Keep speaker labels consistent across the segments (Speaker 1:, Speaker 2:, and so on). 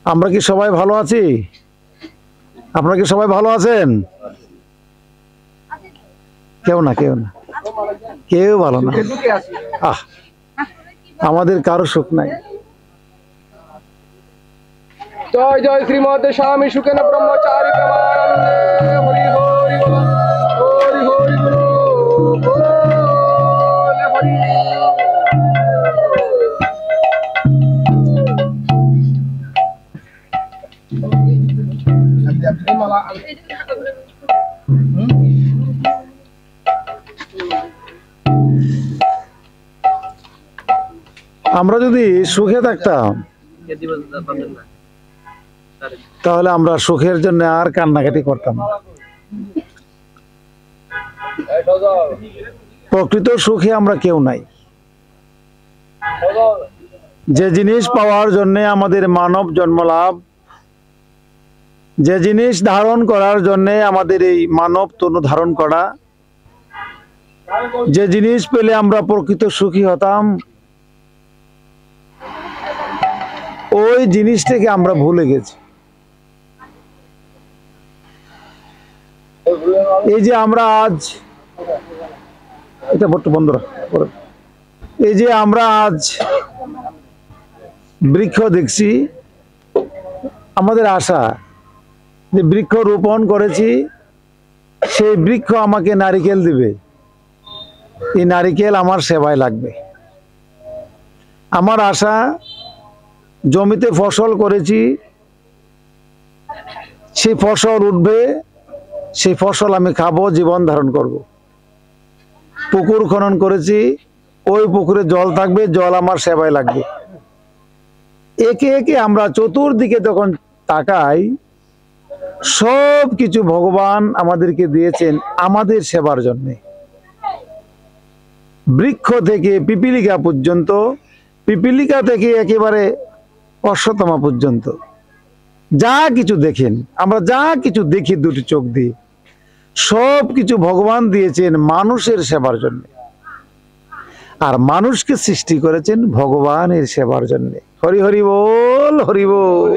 Speaker 1: আমরা কি সবাই ভালো আছি? আপনারা কি সবাই ভালো আছেন? কেউ না, কেউ না, কেউ ভালো না। আহ, আমাদের কারো সুখ নাই।
Speaker 2: জয় জয় শ্রীমদ স্বামী সুখেন ব্রহ্মচারী প্রেমানন্দে হরি হরি বল হরি হরি বল হরি।
Speaker 1: আমরা যদি সুখে থাকতাম তাহলে আমরা সুখের জন্য আর কান্নাকাটি করতাম না। প্রকৃত সুখে আমরা কেউ নাই। যে জিনিস পাওয়ার জন্য আমাদের মানব জন্ম লাভ, যে জিনিস ধারণ করার জন্য আমাদের এই মানব তনু ধারণ করা, যে জিনিস পেলে আমরা প্রকৃত সুখী হতাম, ওই জিনিসটাকে আমরা ভুলে গেছি। এই যে আমরা আজ এটা বন্ধ রাখ, এই যে আমরা আজ বৃক্ষ দেখছি, আমাদের আশা যে বৃক্ষ রোপণ করেছি, সেই বৃক্ষ আমাকে নারিকেল দিবে, এই নারিকেল আমার সেবায় লাগবে। আমার আশা জমিতে ফসল করেছি, সেই ফসল উঠবে, সেই ফসল আমি খাবো, জীবন ধারণ করব। পুকুর খনন করেছি, ওই পুকুরে জল থাকবে, জল আমার সেবায় লাগবে। একে একে আমরা চতুর্দিকে যখন তাকাই, সব কিছু ভগবান আমাদেরকে দিয়েছেন আমাদের সেবার জন্য। বৃক্ষ থেকে পিপিলিকা পর্যন্ত, পিপিলিকা থেকে একেবারে অশ্বত্থমা পর্যন্ত যা কিছু দেখেন, আমরা যা কিছু দেখি দুটি চোখ দিয়ে, সব কিছু ভগবান দিয়েছেন মানুষের সেবার জন্য। আর মানুষকে সৃষ্টি করেছেন ভগবানের সেবার জন্য। হরি হরি বল, হরি বল।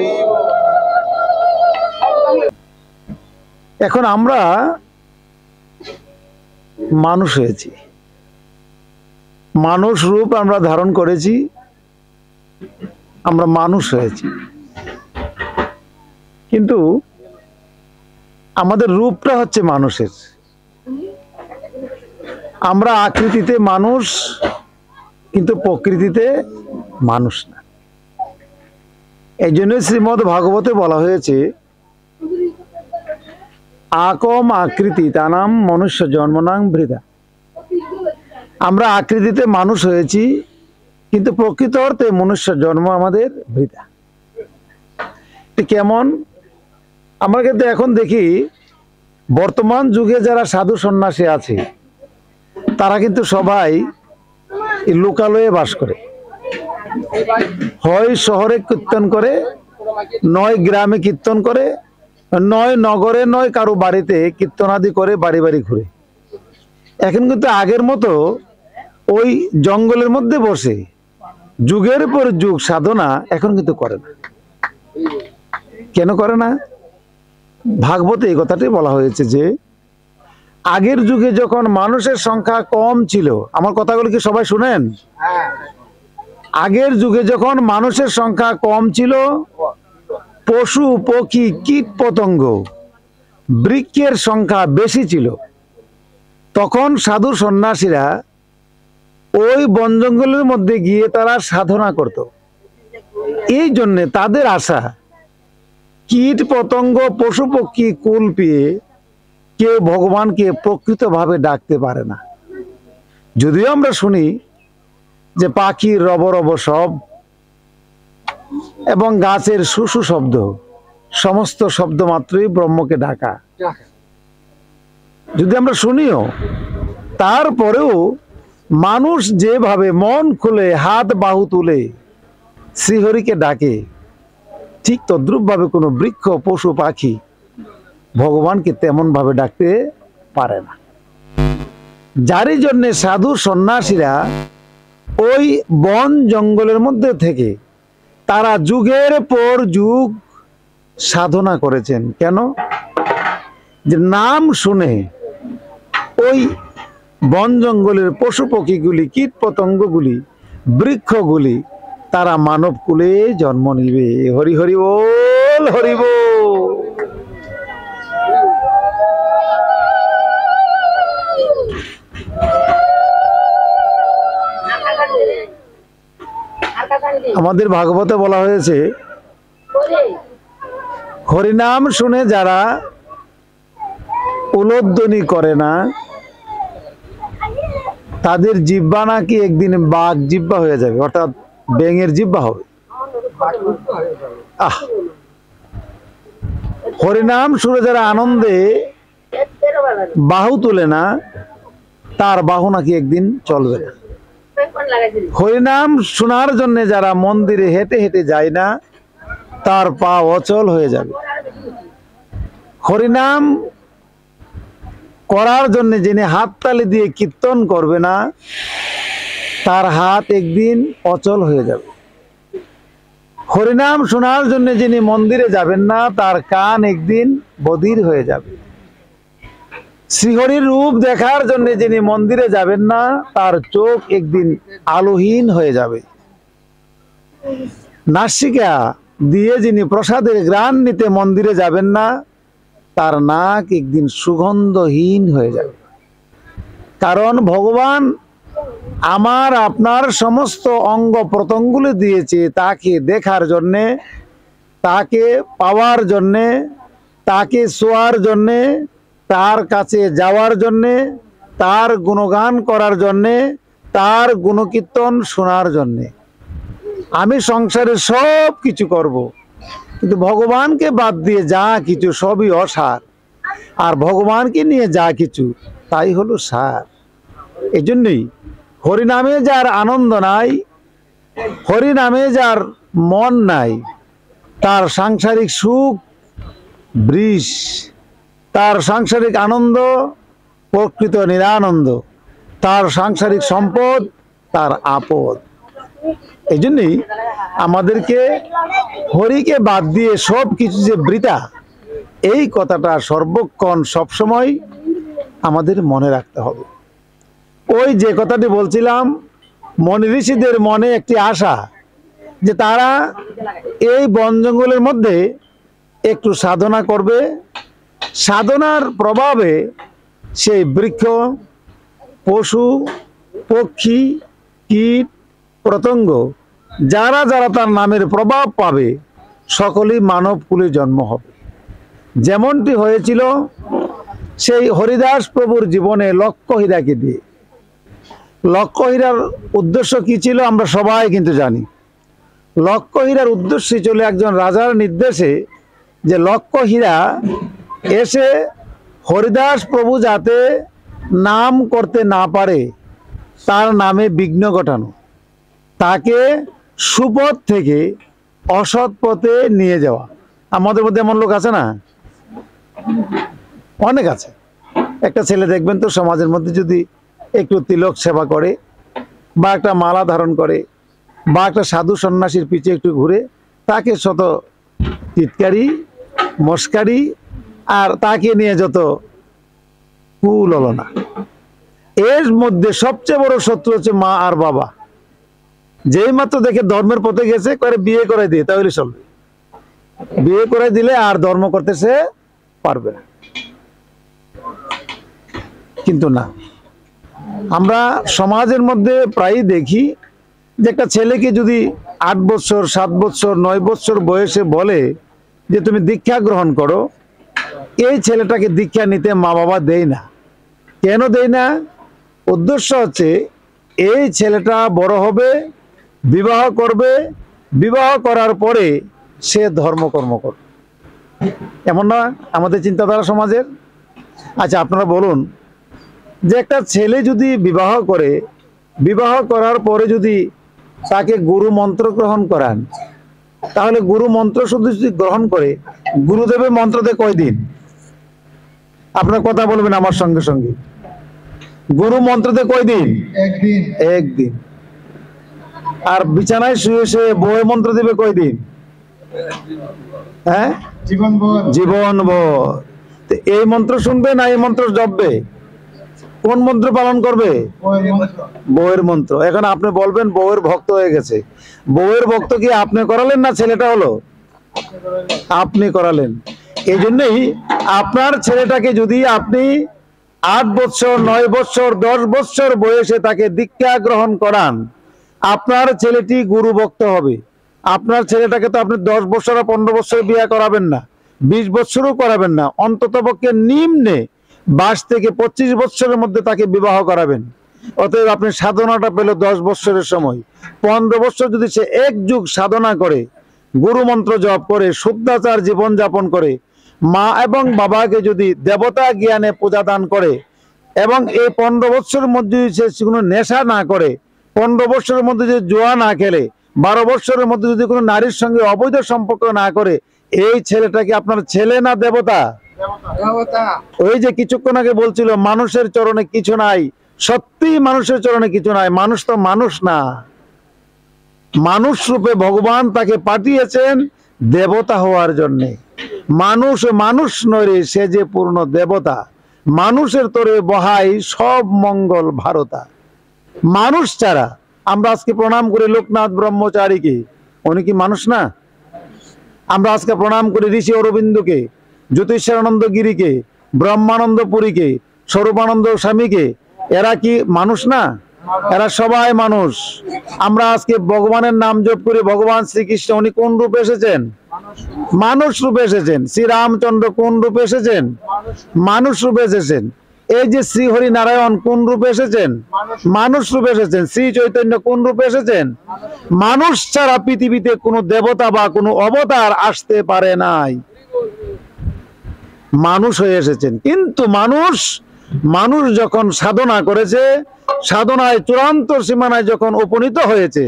Speaker 1: এখন আমরা মানুষ হয়েছি, মানুষ রূপ আমরা ধারণ করেছি, আমরা মানুষ হয়েছি, কিন্তু আমাদের রূপটা হচ্ছে মানুষের। আমরা আকৃতিতে মানুষ, কিন্তু প্রকৃতিতে মানুষ না। এই জন্য শ্রীমদ্ ভাগবতে বলা হয়েছে, আকম আকৃতি তানাম মনুষ্য জন্মনাং বৃথা। আমরা আকৃতিতে মানুষ হয়েছি, কিন্তু প্রকৃত অর্থে মনুষ্য জন্ম আমাদের বৃথা। কেমন? আমরা কিন্তু এখন দেখি বর্তমান যুগে যারা সাধু সন্ন্যাসী আছে, তারা কিন্তু সবাই লোকালয়ে বাস করে। হয় শহরে কীর্তন করে, নয় গ্রামে কীর্তন করে, নয় নগরে, নয় কারো বাড়িতে কীর্তনাদি করে বাড়ি বাড়ি ঘুরে। এখন কিন্তু আগের মতো ওই জঙ্গলের মধ্যে বসে যুগের পর যুগ সাধনা এখন কিন্তু করে না। কেন করে না? ভাগবতে এই কথাটি বলা হয়েছে যে আগের যুগে যখন মানুষের সংখ্যা কম ছিল, আমার কথাগুলো কি সবাই শুনেন? আগের যুগে যখন মানুষের সংখ্যা কম ছিল, পশু পক্ষী কীট পতঙ্গ বৃক্ষের সংখ্যা বেশি ছিল, তখন সাধু সন্ন্যাসীরা ওই বন জঙ্গলের মধ্যে গিয়ে তারা সাধনা করত। এই জন্যে তাদের আশা, কীট পতঙ্গ পশু পক্ষী কুল পেয়ে কেউ ভগবানকে প্রকৃতভাবে ডাকতে পারে না। যদিও আমরা শুনি যে পাখির রব রব শব এবং গাছের সুসু শব্দ, সমস্ত শব্দ মাত্রই ব্রহ্মকে ডাকা, যদি আমরা শুনিও, তারপরেও মানুষ যেভাবে মন খুলে হাত বাহু তুলে শ্রীহরিকে ডাকে, ঠিক তদ্রুপ ভাবে কোনো বৃক্ষ পশু পাখি ভগবানকে তেমন ভাবে ডাকতে পারে না। যারই জন্যে সাধু সন্ন্যাসীরা ওই বন জঙ্গলের মধ্যে থেকে তারা যুগের পর যুগ সাধনা করেছেন। কেন? যে নাম শুনে ওই বন জঙ্গলের পশু পক্ষীগুলি, কীট পতঙ্গগুলি, বৃক্ষগুলি তারা মানব কুলে জন্ম নিবে। হরি হরি বল, হরি বল। আমাদের ভাগবতে বলা হয়েছে, হরিনাম শুনে যারা উলোধ্বনি করে না তাদের জিহ্বা নাকি একদিন বাঘ জিহ্বা হয়ে যাবে, অর্থাৎ ব্যাঙের জিহ্বা হবে। আহ, হরিনাম শুনে যারা আনন্দে বাহু তুলে না তার বাহু নাকি একদিন চলবে না। হরিনাম শোনার জন্য যারা মন্দিরে হেঁটে হেঁটে যায় না তার পা অচল হয়ে যাবে। হরিনাম করার জন্য যিনি হাততালি দিয়ে কীর্তন করবে না তার হাত একদিন অচল হয়ে যাবে। হরিনাম শোনার জন্য যিনি মন্দিরে যাবেন না তার কান একদিন বধির হয়ে যাবে। শ্রীহরির রূপ দেখার জন্য যিনি মন্দিরে যাবেন না তার চোখ একদিন আলোহীন হয়ে যাবে। নাসিকা দিয়ে যিনি প্রসাদের ঘ্রাণ নিতে মন্দিরে যাবেন না তার নাক একদিন সুগন্ধহীন হয়ে যাবে। কারণ ভগবান আমার আপনার সমস্ত অঙ্গ প্রত্যঙ্গগুলি দিয়েছে তাকে দেখার জন্যে, তাকে পাওয়ার জন্যে, তাকে শোয়ার জন্যে, তার কাছে যাওয়ার জন্যে, তার গুণগান করার জন্যে, তার গুণকীর্তন শোনার জন্যে। আমি সংসারে সব কিছু করব, কিন্তু ভগবানকে বাদ দিয়ে যা কিছু সবই অসার, আর ভগবানকে নিয়ে যা কিছু তাই হলো সার। এই জন্যই হরিনামে যার আনন্দ নাই, হরিনামে যার মন নাই, তার সাংসারিক সুখ বৃষ, তার সাংসারিক আনন্দ প্রকৃত নিরানন্দ, তার সাংসারিক সম্পদ তার আপদ। এই জন্যই আমাদেরকে হরিকে বাদ দিয়ে সব কিছু যে বৃথা, এই কথাটা সর্বক্ষণ সবসময় আমাদের মনে রাখতে হবে। ওই যে কথাটি বলছিলাম, মনি ঋষিদের মনে একটি আশা যে তারা এই বন জঙ্গলের মধ্যে একটু সাধনা করবে, সাধনার প্রভাবে সেই বৃক্ষ, পশু, পক্ষী, কীট, পতঙ্গ যারা যারা তার নামের প্রভাব পাবে সকলেই মানব কুলে জন্ম হবে। যেমনটি হয়েছিল সেই হরিদাস প্রভুর জীবনে লক্ষ্যহীরাকে দিয়ে। লক্ষ্যহীরার উদ্দেশ্য কি ছিল আমরা সবাই কিন্তু জানি। লক্ষ্যহীরার উদ্দেশ্য ছিল একজন রাজার নির্দেশে যে লক্ষ্যহীরা এসে হরিদাস প্রভু যাতে নাম করতে না পারে তার নামে বিঘ্ন ঘটানো, তাকে সুপথ থেকে অসৎ পথে নিয়ে যাওয়া। আমাদের মধ্যে এমন লোক আছে না, অনেক আছে। একটা ছেলে দেখবেন তো সমাজের মধ্যে যদি একটু তিলক সেবা করে বা একটা মালা ধারণ করে বা একটা সাধু সন্ন্যাসীর পিছে একটু ঘুরে, তাকে শত টিটকারি মস্কারি আর তাকে নিয়ে যত কুলনা। এর মধ্যে সবচেয়ে বড় শত্রু হচ্ছে মা আর বাবা। যেই মাত্র দেখে ধর্মের পথে গেছে করে বিয়ে করে দিয়ে তাহলে চলবে, বিয়ে করে দিলে আর ধর্ম করতে সে পারবে না। কিন্তু না, আমরা সমাজের মধ্যে প্রায়ই দেখি যে একটা ছেলেকে যদি 8 বছর 7 বছর 9 বছর বয়সে বলে যে তুমি দীক্ষা গ্রহণ করো, এই ছেলেটাকে দীক্ষা নিতে মা বাবা দেয় না। কেন দেয় না? উদ্দেশ্য হচ্ছে এই ছেলেটা বড় হবে, বিবাহ করবে, বিবাহ করার পরে সে ধর্মকর্ম করবে। এমন না আমাদের চিন্তাধারা সমাজের? আচ্ছা আপনারা বলুন, যে একটা ছেলে যদি বিবাহ করে, বিবাহ করার পরে যদি তাকে গুরু মন্ত্র গ্রহণ করান, তাহলে গুরু মন্ত্র শুধু যদি গ্রহণ করে, গুরুদেবের মন্ত্র দেয় কয়দিন? আপনার কথা বলবেন আমার সঙ্গে সঙ্গে। গুরু মন্ত্র দেয় কয়দিন? একদিন। আর বিছানায় শুয়ে শুয়ে বউয়ের মন্ত্র দিবে কয়দিন? হ্যাঁ, জীবন ভর। এই মন্ত্র শুনবে না এই মন্ত্র জপবে? কোন মন্ত্র পালন করবে? বউয়ের মন্ত্র। এখন আপনি বলবেন বউয়ের ভক্ত হয়ে গেছে। বউয়ের ভক্ত কি আপনি করালেন না ছেলেটা হলো? আপনি করালেন। এই জন্যই আপনার ছেলেটাকে যদি আপনি 8 বছর 9 বছর 10 বছর বয়সে তাকে দীক্ষা গ্রহণ করান, আপনার ছেলেটি গুরু ভক্ত হবে। আপনার ছেলেটাকে তো আপনি 10 বছর আর 15 বছর বিয়ে করাবেন না, 20 বছরও করাবেন না, অন্তত পক্ষে নিম্নে 22 থেকে 25 বছরের মধ্যে তাকে বিবাহ করাবেন। অতএব আপনি সাধনাটা পেল 10 বছরের সময়। 15 বছর যদি সে এক যুগ সাধনা করে, গুরু মন্ত্র জপ করে, শুদ্ধাচার জীবন যাপন করে, মা এবং বাবাকে যদি দেবতা জ্ঞানে পূজা দান করে, এবং এই 15 বছরের মধ্যে সে কোনো নেশা না করে, 15 বছরের মধ্যে যদি জুয়া না খেলে, 12 বছরের মধ্যে যদি কোনো নারীর সঙ্গে অবৈধ সম্পর্ক না করে, এই ছেলেটাকে আপনার ছেলে না দেবতা? ওই যে কিছুক্ষণ আগে বলছিল মানুষের চরণে কিছু নাই, সত্যি মানুষের চরণে কিছু নাই। মানুষ তো মানুষ না, মানুষ রূপে ভগবান তাকে পাঠিয়েছেন দেবতা হওয়ার জন্যে। মানুষ মানুষ নরে, সে যে পূর্ণ দেবতা। মানুষের তোরে বহাই সব মঙ্গল ভারতা। মানুষ ছাড়া আমরা আজকে প্রণাম করি লোকনাথ ব্রহ্মচারীকে, উনি কি মানুষ না? আমরা আজকে প্রণাম করি ঋষি অরবিন্দকে, জ্যোতিষানন্দ গিরিকে, ব্রহ্মানন্দ পুরীকে, স্বরূপানন্দ স্বামীকে। এরা কি মানুষ না? এরা সবাই মানুষ। আমরা আজকে ভগবানের নাম জপ করি, ভগবান শ্রীকৃষ্ণ উনি কোন রূপে এসেছেন? মানুষ রূপে এসেছেন। শ্রীরামচন্দ্র কোন রূপে এসেছেন? মানুষ রূপে এসেছেন। এই যে শ্রী হরি নারায়ণ কোন রূপে এসেছেন? মানুষ রূপে এসেছেন। শ্রী চৈতন্য কোন রূপে এসেছেন? মানুষ ছাড়া পৃথিবীতে কোনো দেবতা বা কোনো অবতার আসতে পারে নাই, মানুষ হয়ে এসেছেন। কিন্তু মানুষ যখন সাধনা করেছে, সাধনায় চূড়ান্ত সীমানায় যখন উপনীত হয়েছে,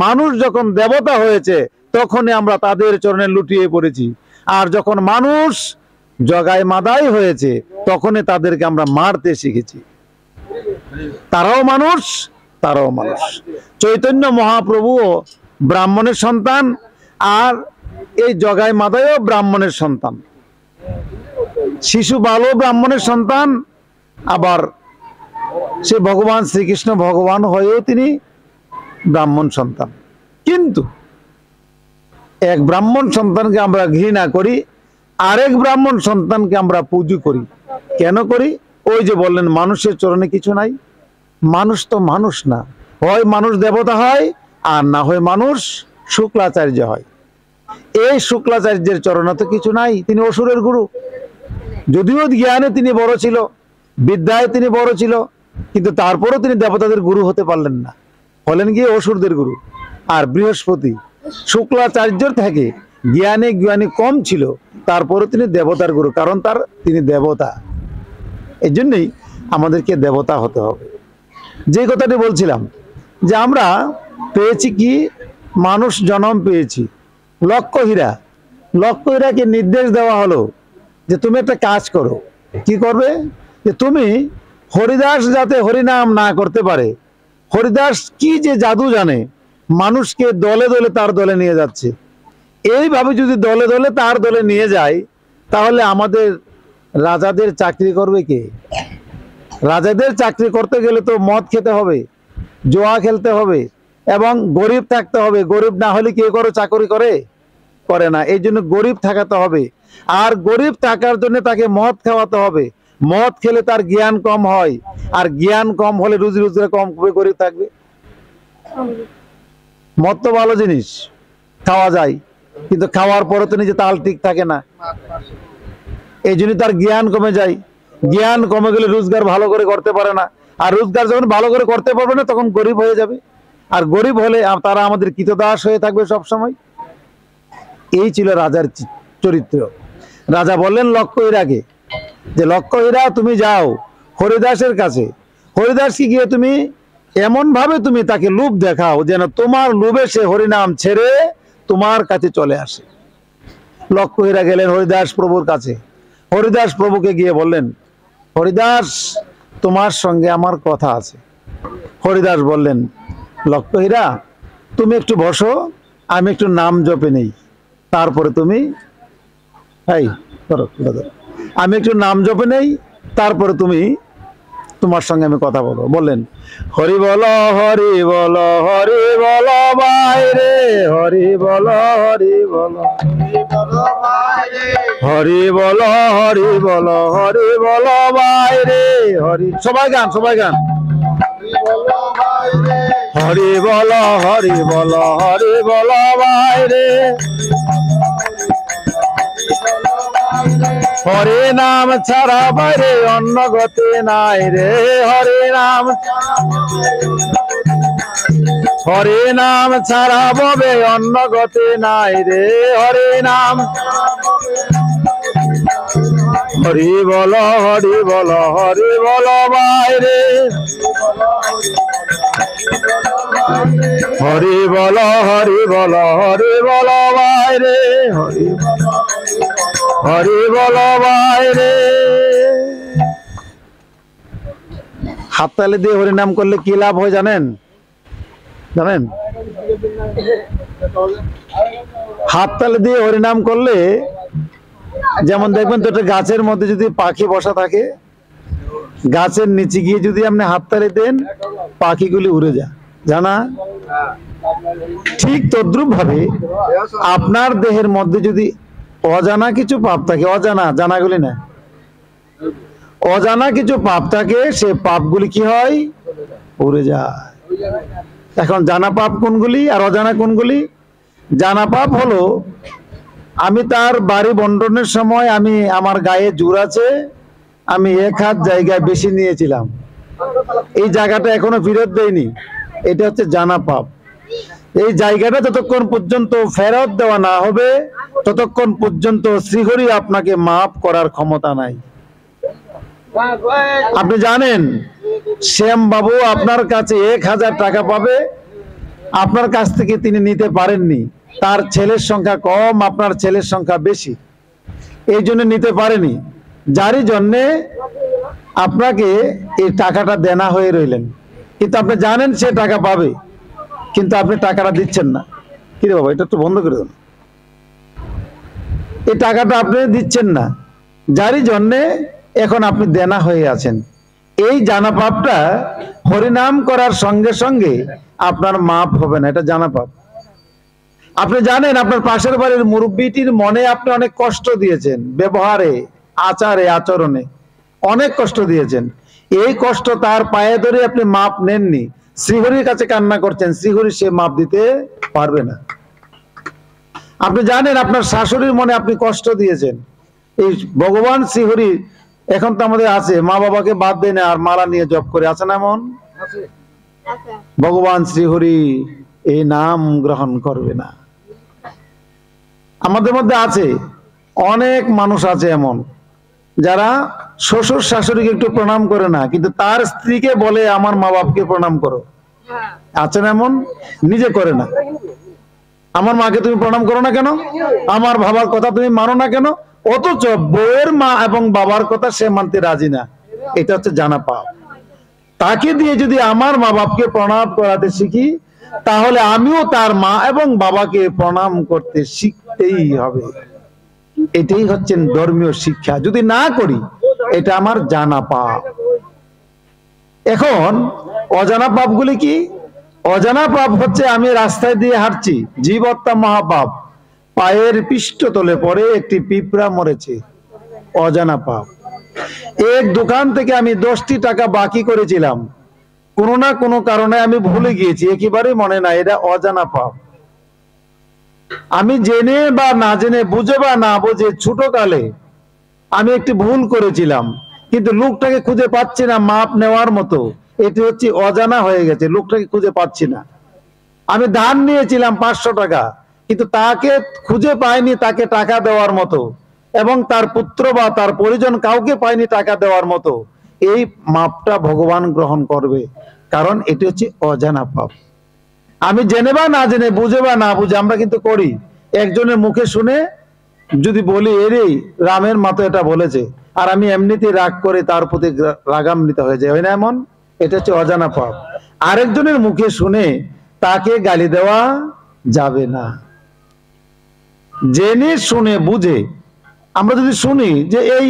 Speaker 1: মানুষ যখন দেবতা হয়েছে, তখনই আমরা তাদের চরণে লুটিয়ে পড়েছি। আর যখন মানুষ জগায় মাদাই হয়েছে, তখনই তাদেরকে আমরা মারতে শিখেছি। তারাও মানুষ, তারাও মানুষ। চৈতন্য মহাপ্রভুও ব্রাহ্মণের সন্তান, আর এই জগায় মাদাইও ব্রাহ্মণের সন্তান। শিশু বালও ব্রাহ্মণের সন্তান, আবার সে ভগবান শ্রীকৃষ্ণ ভগবান হয়েও তিনি ব্রাহ্মণ সন্তান। কিন্তু এক ব্রাহ্মণ সন্তানকে আমরা ঘৃণা করি, আরেক ব্রাহ্মণ সন্তানকে আমরা পুজো করি। কেন করি? ওই যে বললেন মানুষের চরণে কিছু নাই। মানুষ তো মানুষ না, হয় মানুষ দেবতা হয়, আর না হয় মানুষ শুক্লাচার্য হয়। এই শুক্লাচার্যের চরণে তো কিছু নাই, তিনি অসুরের গুরু। যদিও জ্ঞানে তিনি বড় ছিল, বিদ্যায় তিনি বড় ছিল, কিন্তু তারপরও তিনি দেবতাদের গুরু হতে পারলেন না, হলেন গিয়ে অসুরদের গুরু। আর বৃহস্পতি শুক্লাচার্যর থেকে জ্ঞানী কম ছিল, তারপরও তিনি দেবতার গুরু, কারণ তিনি দেবতা। এই জন্যই আমাদেরকে দেবতা হতে হবে। যে কথাটি বলছিলাম, যে আমরা পেয়েছি কি? মানুষ জন্ম পেয়েছি। লক্ষ্যহীরাকে নির্দেশ দেওয়া হলো যে তুমি একটা কাজ করো। কি করবে? যে তুমি হরিদাস যাতে হরিনাম না করতে পারে। হরিদাস কি যে জাদু জানে, মানুষকে দলে দলে তার দলে নিয়ে যাচ্ছে। এইভাবে যদি দলে দলে তার দলে নিয়ে যায়, তাহলে আমাদের রাজাদের চাকরি করবে কে? রাজাদের চাকরি করতে গেলে তো মদ খেতে হবে, জুয়া খেলতে হবে, এবং গরিব থাকতে হবে। গরিব না হলে কে করে চাকরি করে না। এই জন্য গরিব থাকাতে হবে, আর গরিব থাকার জন্য তাকে মদ খাওয়াতে হবে। মদ খেলে তার জ্ঞান কম হয়, আর জ্ঞান কম হলে রুজি রোজগার কম হবে, গরিব থাকবে। মদ তো ভালো জিনিস, খাওয়া যায়, কিন্তু খাওয়ার পরে তো নিজে তাল ঠিক থাকে না। এই জন্য তার জ্ঞান কমে যায়। জ্ঞান কমে গেলে রোজগার ভালো করে করতে পারে না, আর রোজগার যখন ভালো করে করতে পারবে না, তখন গরিব হয়ে যাবে। আর গরিব হলে তারা আমাদের কৃতদাস হয়ে থাকবে সব সময়। এই ছিল রাজার চরিত্র। রাজা বললেন লক্ষ্যহীরাকে যে, লক্ষ্যহীরা তুমি যাও হরিদাসের কাছে। হরিদাসকে গিয়ে তুমি এমন ভাবে তুমি তাকে লোভ দেখাও যেন তোমার লোভে সে হরিনাম ছেড়ে তোমার কাছে চলে আসে। লক্ষ্যহীরা গেলেন হরিদাস প্রভুর কাছে। হরিদাস প্রভুকে গিয়ে বললেন, হরিদাস তোমার সঙ্গে আমার কথা আছে। হরিদাস বললেন, লক্ষ্যহীরা তুমি একটু বসো, আমি একটু নাম জপে নেই, তারপরে তুমি এই ধরো, ধরো। আমি একটু নাম জপে নেই, তারপরে তুমি তোমার সঙ্গে আমি কথা বলবো। বললেন হরি বল হরি বল হরি বল বাইরে, হরি বল হরি বল হরি বল হরি বল হরি বল বাইরে, হরি সবাই গান, সবাই গান। হরি বল হরি বল হরি বল বাইরে, হরে নাম ছাড়া বাইরে অন্য গতি নাই রে, হরে নাম, হরে নাম ছাড়া ববে অন্য গতি নাই রে, হরে নাম। হরি বল হরি বল হরি বল বাইরে, হরি বল হরি বল হরি বল বাইরে, হরি বল বাইরে। হাততালি দিয়ে হরিনাম করলে কি লাভ হয় জানেন? জানেন? হাততালি দিয়ে হরিনাম করলে যেমন দেখবেন তো একটা গাছের মধ্যে যদি পাখি বসা থাকে, গাছের নিচে গিয়ে যদি আপনি হাততালি দেন, পাখিগুলি উড়ে যায়, জানা? ঠিক তদ্রুপ ভাবে আপনার দেহের মধ্যে যদি অজানা কিছু পাপ থাকে, অজানা, জানাগুলি না, অজানা কিছু পাপ থাকে, সে পাপগুলি কি হয়? উড়ে যায়। এখন জানা পাপ কোনগুলি আর অজানা কোনগুলি? জানা পাপ হলো আমি তার বাড়ি বন্টনের সময় আমি আমার গায়ে জোর আছে, আমি 1 হাত জায়গায় বেশি নিয়েছিলাম, এই জায়গাটা এখনো ফেরত দেয়নি, এটা হচ্ছে জানা পাপ। এই জায়গাটা যতক্ষণ পর্যন্ত ফেরত দেওয়া না হবে ততক্ষণ পর্যন্ত শ্রীহরি আপনাকে মাফ করার ক্ষমতা নাই। আপনি জানেন শ্যাম বাবু আপনার কাছে 1000 টাকা পাবে, আপনার কাছ থেকে তিনি নিতে পারেননি, তার ছেলের সংখ্যা কম, আপনার ছেলের সংখ্যা বেশি, এই জন্য নিতে পারেনি, যারই জন্যে আপনাকে এই টাকাটা দেনা হয়ে রইলেন। কিন্তু আপনি জানেন সে টাকা পাবে, কিন্তু আপনি টাকাটা দিচ্ছেন না। কি রে বাবা, এটা একটু বন্ধ করে দেন, এই টাকাটা আপনি দিচ্ছেন না, যারই জন্যে এখন আপনি দেনা হয়ে আছেন। এই জানা পাপটা হরিনাম করার সঙ্গে সঙ্গে আপনার মাপ হবে না, এটা জানা পাপ। আপনি জানেন আপনার পাশের বাড়ির মুরব্বিটির মনে আপনি অনেক কষ্ট দিয়েছেন, ব্যবহারে, আচারে, আচরণে অনেক কষ্ট দিয়েছেন, এই কষ্ট তার পায়ে ধরে আপনি মাপ নেননি, শ্রীহরির কাছে কান্না করছেন, শ্রীহরি সে মাপ দিতে পারবে না। আপনি জানেন আপনার শাশুড়ির মনে আপনি কষ্ট দিয়েছেন, এই ভগবান শ্রীহরি এখন তো আমাদের আছে, মা বাবাকে বাদ দেয় না আর মালা নিয়ে জপ করে, আছে না এমন? ভগবান শ্রীহরি এই নাম গ্রহণ করবে না। আমাদের মধ্যে আছে অনেক মানুষ আছে এমন, যারা শ্বশুর শাশুড়িকে একটু প্রণাম করে না, কিন্তু তার স্ত্রীকে বলে আমার মা বাপকে প্রণাম করো, আছে না এমন? নিজে করে না। আমার মাকে তুমি প্রণাম করো না কেন, আমার বাবার কথা তুমি মানো না কেন, অথচ বউয়ের মা এবং বাবার কথা সে মানতে রাজি না, এটা হচ্ছে জানা পাপ। তাকে দিয়ে যদি আমার মা বাপকে প্রণাম করাতে শিখি, তাহলে আমিও তার মা এবং বাবাকে প্রণাম করতে শিখতেই হবে। এটাই হচ্ছে ধর্মীয় শিক্ষা। যদি না করি, এটা আমার জানা পাপ। এখন অজানা পাপগুলি কি? অজানা পাপ হচ্ছে আমি রাস্তায় দিয়ে হাঁটছি, জীবহত্যা মহাপাপ, পায়ের পৃষ্ঠতলে পড়ে একটি পিঁপড়া মরেছে, অজানা পাপ। এক দোকান থেকে আমি 10টি টাকা বাকি করেছিলাম, কোনো না কোনো কারণে আমি ভুলে গিয়েছি, একেবারেই মনে নাই, এটা অজানা পাপ। আমি জেনে বা না জেনে, বুঝে বা না বুঝে ছোটকালে আমি একটি ভুল করেছিলাম, কিন্তু লোকটাকে খুঁজে পাচ্ছি না মাপ নেওয়ার মতো, এটি হচ্ছে অজানা হয়ে গেছে, লোকটাকে খুঁজে পাচ্ছি না। আমি ধার নিয়েছিলাম 500 টাকা, কিন্তু তাকে খুঁজে পাইনি তাকে টাকা দেওয়ার মতো, এবং তার পুত্র বা তার পরিজন কাউকে পাইনি টাকা দেওয়ার মতো। এই মাপটা ভগবান গ্রহণ করবে, কারণ এটি হচ্ছে অজানা পাপ। আমি জেনে বা না জেনে, বুঝে বা না বুঝে আমরা কিন্তু করি। একজনের মুখে শুনে যদি বলি এরে রামের মা তো এটা বলেছে, আর আমি এমনিতেই রাগ করে তার প্রতি রাগান্বিত হয়ে যায়, হয় না এমন? এটা হচ্ছে অজানা পাপ। আরেকজনের মুখে শুনে তাকে গালি দেওয়া যাবে না। জেনে শুনে বুঝে আমরা যদি শুনি যে এই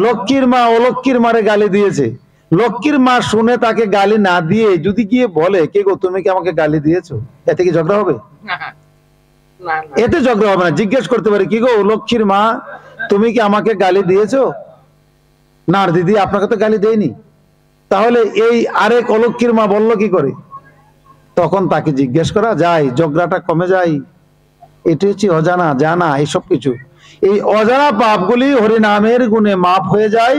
Speaker 1: লক্ষ্মীর মা অলক্ষ্মীর মারে গালি দিয়েছে, লক্ষ্মীর মা শুনে তাকে গালি না দিয়ে যদি গিয়ে বলে, কে গো তুমি কি আমাকে গালি দিয়েছো, এতে কি ঝগড়া হবে? এতে ঝগড়া হবে না। জিজ্ঞেস করতে পারে, কি গো লক্ষ্মীর মা তুমি কি আমাকে গালি দিয়েছো? না দিদি আপনাকে তো গালি দেয়নি। তাহলে এই আরেক অলক্ষ্মীর মা বলল কি করে? তখন তাকে জিজ্ঞেস করা যায়, ঝগড়াটা কমে যায়। এটি হচ্ছে অজানা জানা এইসব কিছু। এই অজানা পাপগুলি হরিনামের গুণে মাফ হয়ে যায়,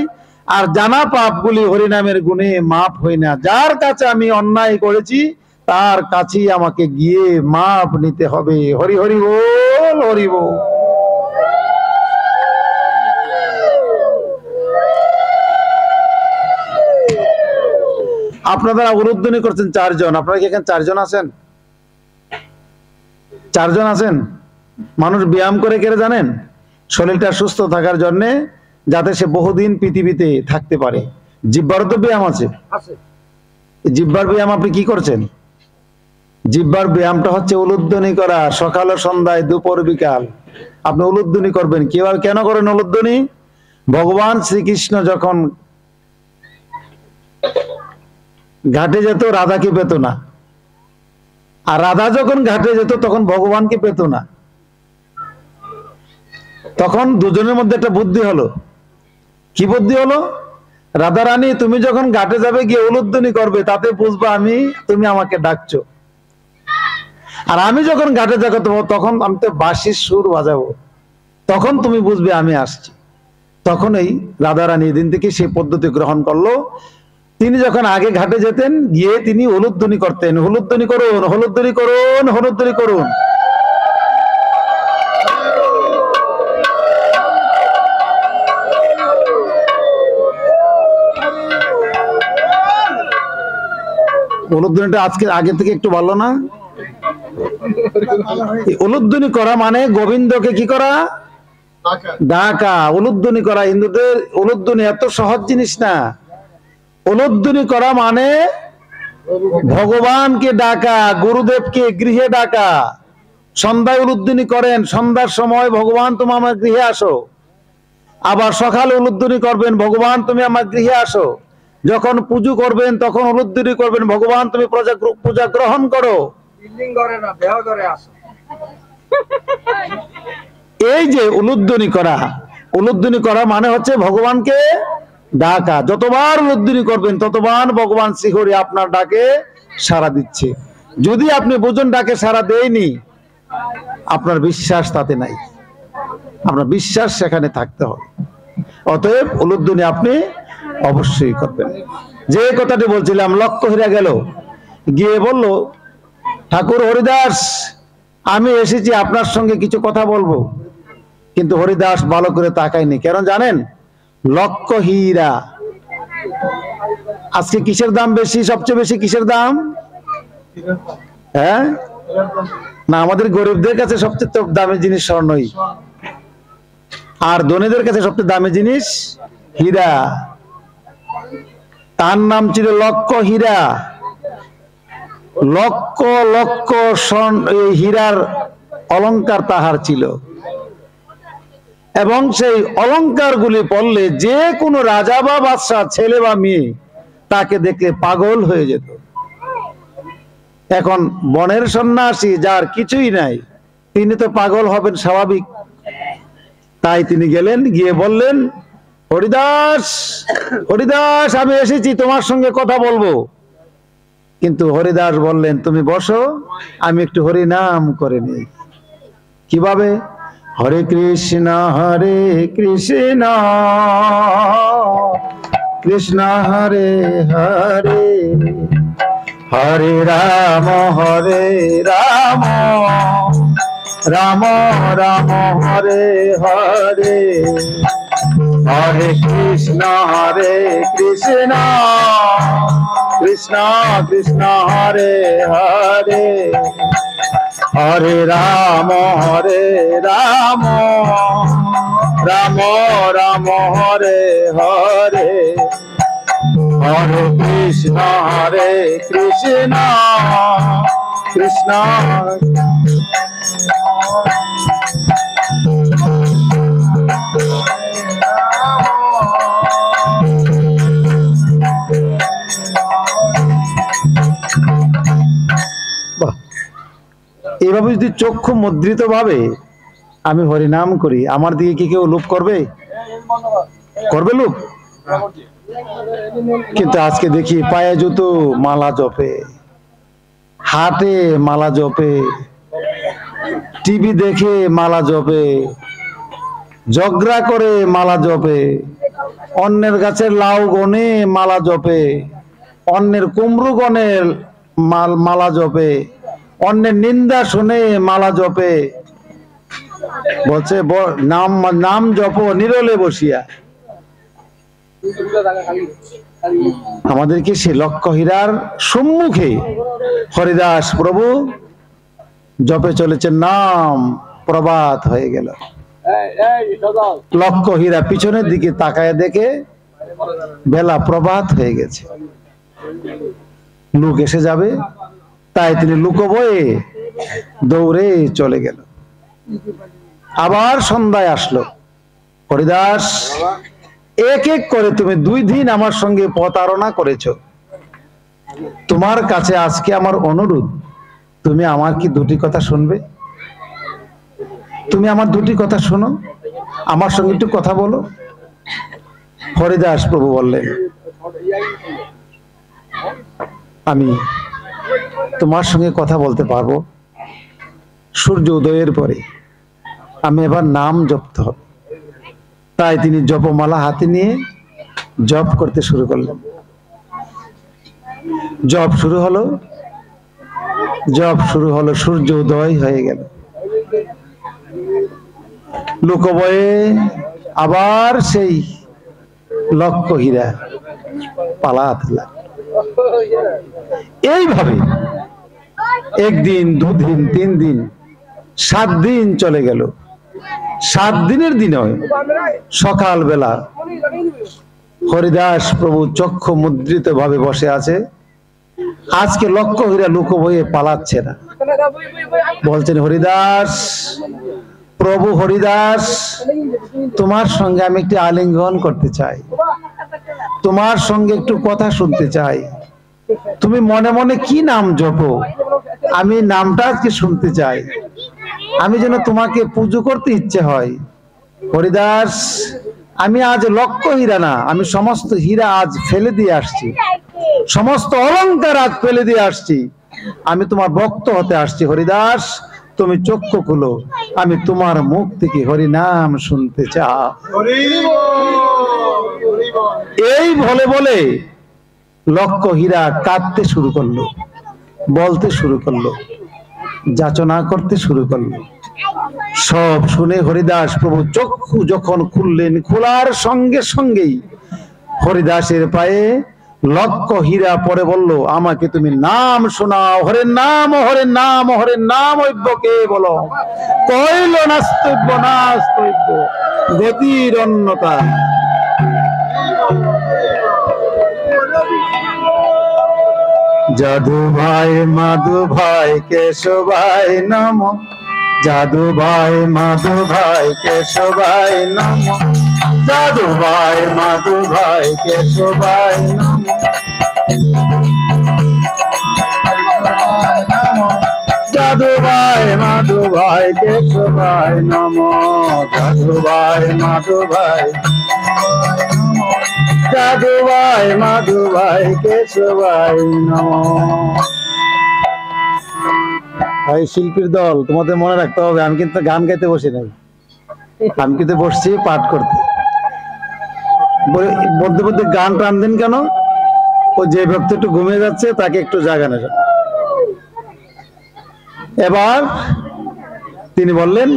Speaker 1: আর জানা পাপগুলি হরিনামের গুণে মাফ হয় না। যার কাছে আমি অন্যায় করেছি তার কাছেই আমাকে গিয়ে মাপ নিতে হবে। হরি হরি বল, হরি বল। আপনারা উলুধ্বনি করছেন 4 জন, আপনারা কি এখানে 4 জন আছেন? 4 জন আছেন। মানুষ ব্যায়াম করে কেন জানেন? শরীরটা সুস্থ থাকার জন্য, যাতে সে বহুদিন পৃথিবীতে থাকতে পারে। জিহ্বারও তো ব্যায়াম আছে। জিহ্বার ব্যায়াম আপনি কি করছেন? জিহ্বার ব্যায়ামটা হচ্ছে উলুধ্বনি করা। সকাল সন্ধ্যায় দুপুর বিকাল আপনি উলুধ্বনি করবেন। কেন করেন উলুধ্বনি? ভগবান শ্রীকৃষ্ণ যখন ঘাটে যেত রাধাকে পেত না, আর রাধা যখন ঘাটে যেত তখন ভগবানকে পেত না। তখন দুজনের মধ্যে একটা বুদ্ধি হলো। কি বুদ্ধি হলো? রাধা রানী তুমি যখন ঘাটে যাবে গিয়ে উলুধ্বনি করবে, তাতে বুঝবা তুমি আমাকে ডাকছো। আর আমি যখন ঘাটে যাবো তখন আমি তো বাঁশির সুর বাজাবো, তখন তুমি বুঝবে আমি আসছি। তখন এই রাধা রানী এদিন থেকে সেই পদ্ধতি গ্রহণ করলো। তিনি যখন আগে ঘাটে যেতেন গিয়ে তিনি হলুধ্বনি করতেন, হলুধ্বনি করুন, হলুধ্বনি করুন, হলুধ্বনি করুন। হলুধ্বনিটা আজকে আগে থেকে একটু ভালো না? হলুধ্বনি করা মানে গোবিন্দকে কি করা? ডাকা। হলুধ্বনি করা হিন্দুদের হলুধ্বনি এত সহজ জিনিস না। উলুধ্বনি করা মানে ভগবানকে ডাকা, গুরুদেবকে গৃহে ডাকা। সন্ধ্যায় উলুধ্বনি করেন, সন্ধ্যার সময় ভগবান তুমি আমার গৃহে আসো। আবার সকালে উলুধ্বনি করবেন, ভগবান তুমি আমার গৃহে আসো। যখন পুজো করবেন তখন উলুধ্বনি করবেন, ভগবান তুমি পূজা গ্রহণ করো। এই যে উলুধ্বনি করা মানে হচ্ছে ভগবানকে ডাকা। যতবার উলুধ্বনি করবেন ততবার ভগবান শ্রীহরি আপনার ডাকে সাড়া দিচ্ছে। যদি আপনি বুঝুন ডাকে সাড়া দেয়নি, আপনার বিশ্বাস তাতে নাই। আপনার বিশ্বাস সেখানে থাকতে হবে। অতএব উলুধ্বনি আপনি অবশ্যই করবেন। যে কথাটি বলছিলাম, লক্ষ্য হীরা গেল, গিয়ে বলল, ঠাকুর হরিদাস আমি এসেছি আপনার সঙ্গে কিছু কথা বলবো। কিন্তু হরিদাস ভালো করে তাকায়নি। কেন জানেন? লক্ষ্য হীরা। আজকে কিসের দাম বেশি? সবচেয়ে বেশি কিসের দাম? হ্যাঁ না, আমাদের গরিবদের কাছে সবচেয়ে দামি জিনিস স্বর্ণই, আর ধনীদের কাছে সবচেয়ে দামি জিনিস হীরা। তার নাম ছিল লক্ষ্য হীরা। লক্ষ লক্ষ হীরার অলংকার তাহার ছিল, এবং সেই অলংকার গুলি পড়লে যে কোনো রাজা বা বাদশাহ, ছেলে বা মেয়ে তাকে দেখে পাগল হয়ে যেত। এখন বনের সন্ন্যাসী যার কিছুই নাই, তিনি তো পাগল হবেন স্বাভাবিক। তাই তিনি গেলেন, গিয়ে বললেন, হরিদাস হরিদাস আমি এসেছি তোমার সঙ্গে কথা বলবো। কিন্তু হরিদাস বললেন, তুমি বসো, আমি একটু হরিনাম করে নিই। কিভাবে? হরে কৃষ্ণ কৃষ্ণ হরে হরে, হরে রাম রাম রাম হরে হরে, হরে কৃষ্ণ কৃষ্ণ কৃষ্ণ হরে হরে, হরে রাম রাম রাম হরে হরে, হরে কৃষ্ণ কৃষ্ণ কৃষ্ণ বাহ, এইভাবে যদি চক্ষু মুদ্রিত ভাবে আমি হরিনাম করি, আমার দিকে কি কেউ লোভ করবে? করবে লোভ? কিন্তু আজকে দেখি পায়ে জুতো মালা জপে, হাটে মালা জপে, টিভি দেখে মালা জপে, ঝগড়া করে মালা জপে, অন্যের গাছের লাউ গনে মালা জপে, অন্যের কুমড়ো গনে মালা জপে, অন্যের নিন্দা শুনে মালা জপে, বলছে নাম নাম জপ নিরলে বসিয়া। আমাদেরকে সে লক্ষ্য হীরার সম্মুখে হরিদাস প্রভু জপে চলেছেন নাম, প্রভাত হয়ে গেল। লক্ষ্য হীরা পিছনের দিকে তাকায় দেখে বেলা প্রভাত হয়ে গেছে, লোক এসে যাবে, তাই তিনি লুকোবয়ে দৌড়ে চলে গেল। আবার সন্ধ্যায় আসলো, হরিদাস এক এক করে তুমি 2 দিন আমার সঙ্গে প্রতারণা করেছো, তোমার কাছে আজকে আমার অনুরোধ, তুমি আমার কি 2টি কথা শুনবে? তুমি আমার 2টি কথা শোনো, আমার সঙ্গে একটু কথা বলো। হরিদাস প্রভু বললেন, আমি তোমার সঙ্গে কথা বলতে পারবো সূর্য উদয়ের পরে, আমি এবার নাম জপতে হবে। তাই তিনি জপমালা হাতে নিয়ে জপ করতে শুরু করলেন। জপ শুরু হলো, জপ শুরু হলো, সূর্য উদয় হয়ে গেল। লোকবয়ে আবার সেই লক্ষ্য হীরা পালাতে লাগলো। এইভাবে 1 দিন 2 দিন 3 দিন 7 দিন চলে গেল। 7 দিনের দিনে সকাল বেলা হরিদাস প্রভু চক্ষু মুদ্রিত ভাবে বসে আছে। আজকে লক্ষ্য হীরা লোক বয়ে পালাচ্ছে না, বলছেন হরিদাস প্রভু, হরিদাস তোমার সঙ্গে আমি একটি আলিঙ্গন করতে চাই, তোমার সঙ্গে একটু কথা শুনতে চাই। তুমি মনে মনে কি নাম জপো, আমি নামটা আজকে শুনতে চাই, আমি যেন তোমাকে পুজো করতে ইচ্ছে হয়। হরিদাস আমি আজ লক্ষ্য হীরা না, আমি সমস্ত হীরা আজ ফেলে দিয়ে আসছি, সমস্ত অলংকার আজ ফেলে দিয়ে আসছি, আমি তোমার ভক্ত হতে আসছি। হরিদাস তুমি চক্ষু খুলো, আমি তোমার মুখ থেকে হরিনাম শুনতে চাই। এই বলে বলে লক্ষ্য হীরা কাঁদতে শুরু করলো, বলতে শুরু করলো, যাচনা করতে শুরু করলো। সব শুনে হরিদাস প্রভু চক্ষু যখন খুললেন, খোলার সঙ্গে সঙ্গেই হরিদাসের পায়ে লক্ষ্য হীরা পরে বলল, আমাকে তুমি নাম শোনাও, হরের নাম, হরের নাম, হরের নাম ঐব্যকে বলো, কইল নাস্তব্য নাস্তব্য গতির অন্যতা। যাদু ভাই মাধু ভাই কেশবাই নম, যাদু ভাই মাধু ভাই কেশবাই নম, যাদু ভাই মাধু ভাই কেশবাই নম, যাদু ভাই মাধু ভাই কেশবাই নম, যাদু ভাই মাধু ভাই, যাদু ভাই মাধু ভাই কেশবাই নম। ভাই শিল্পীর দল, তোমাদের মনে রাখতে হবে আমি কিন্তু গান গাইতে বসি নাই, আমি কিন্তু বসছি পাঠ করতে। মধ্যে মধ্যে গান টান দিন কেন? ও যে ব্যক্তি একটু ঘুমিয়ে যাচ্ছে তাকে একটু জাগানো। এবার তিনি বললেন,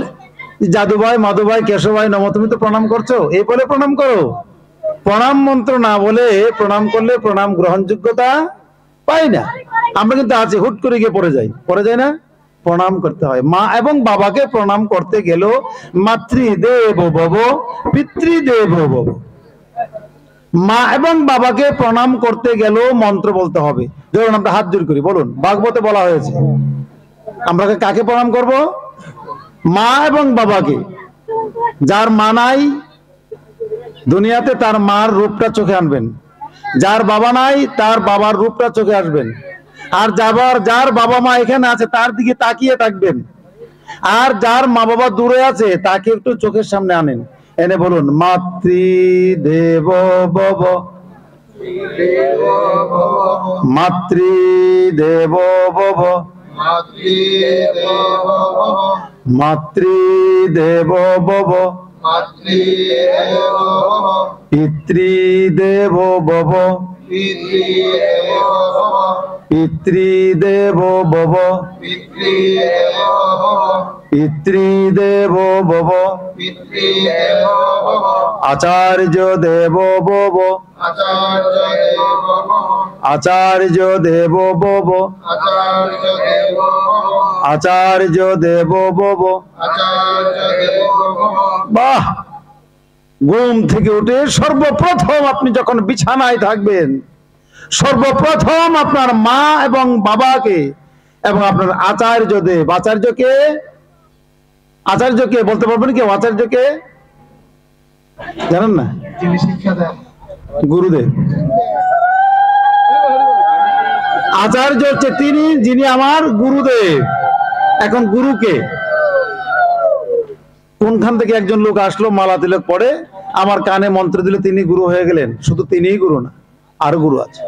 Speaker 1: যাদু ভাই মাধু ভাই কেশব ভাই নম, তুমি তো প্রণাম করছো, এই বলে প্রণাম করো। প্রণাম মন্ত্র না বলে প্রণাম করলে প্রণাম গ্রহণযোগ্যতা পাই না। আমরা কিন্তু আছি হুট করে গিয়ে পড়ে যাই না, প্রণাম করতে হয়। মা এবং বাবাকে প্রণাম করতে গেলেও মাতৃদেব ভব পিতৃদেব ভব, মা এবং বাবাকে প্রণাম করতে গেলেও মন্ত্র বলতে হবে। ধরুন আমরা হাত জোর করি, বলুন, ভাগবতে বলা হয়েছে আমরা কাকে প্রণাম করব? মা এবং বাবাকে। যার মা নাই দুনিয়াতে তার মার রূপটা চোখে আনবেন, যার বাবা নাই তার বাবার রূপটা চোখে আসবেন, আর যার বাবা মা এখানে আছে তার দিকে তাকিয়ে থাকবেন, আর যার মা বাবা দূরে আছে তাকে একটু চোখের সামনে আনেন, এনে বলুন মাতৃদেব ভব, মাতৃদেব ভব, মাতৃদেব ভব, পিতৃদেব ভব, পিতৃদেব ভব, পিতৃদেব ভব, আচার্য দেব ভব, আচার্য দেব ভব, আচার্য দেব ভব। বাহ! ঘুম থেকে উঠে সর্বপ্রথম আপনি যখন বিছানায় থাকবেন, সর্বপ্রথম আপনার মা এবং বাবাকে এবং আপনার আচার্য দেব, আচার্যকে, আচার্যকে বলতে পারবেন কি? আচার্যকে জানেন না? গুরুদেব। আচার্য হচ্ছে তিনি যিনি আমার গুরুদেব। এখন গুরুকে কোনখান থেকে একজন লোক আসলো, মালা তিলক পড়ে আমার কানে মন্ত্র দিলে তিনি গুরু হয়ে গেলেন? শুধু তিনিই গুরু না, আরো গুরু আছে।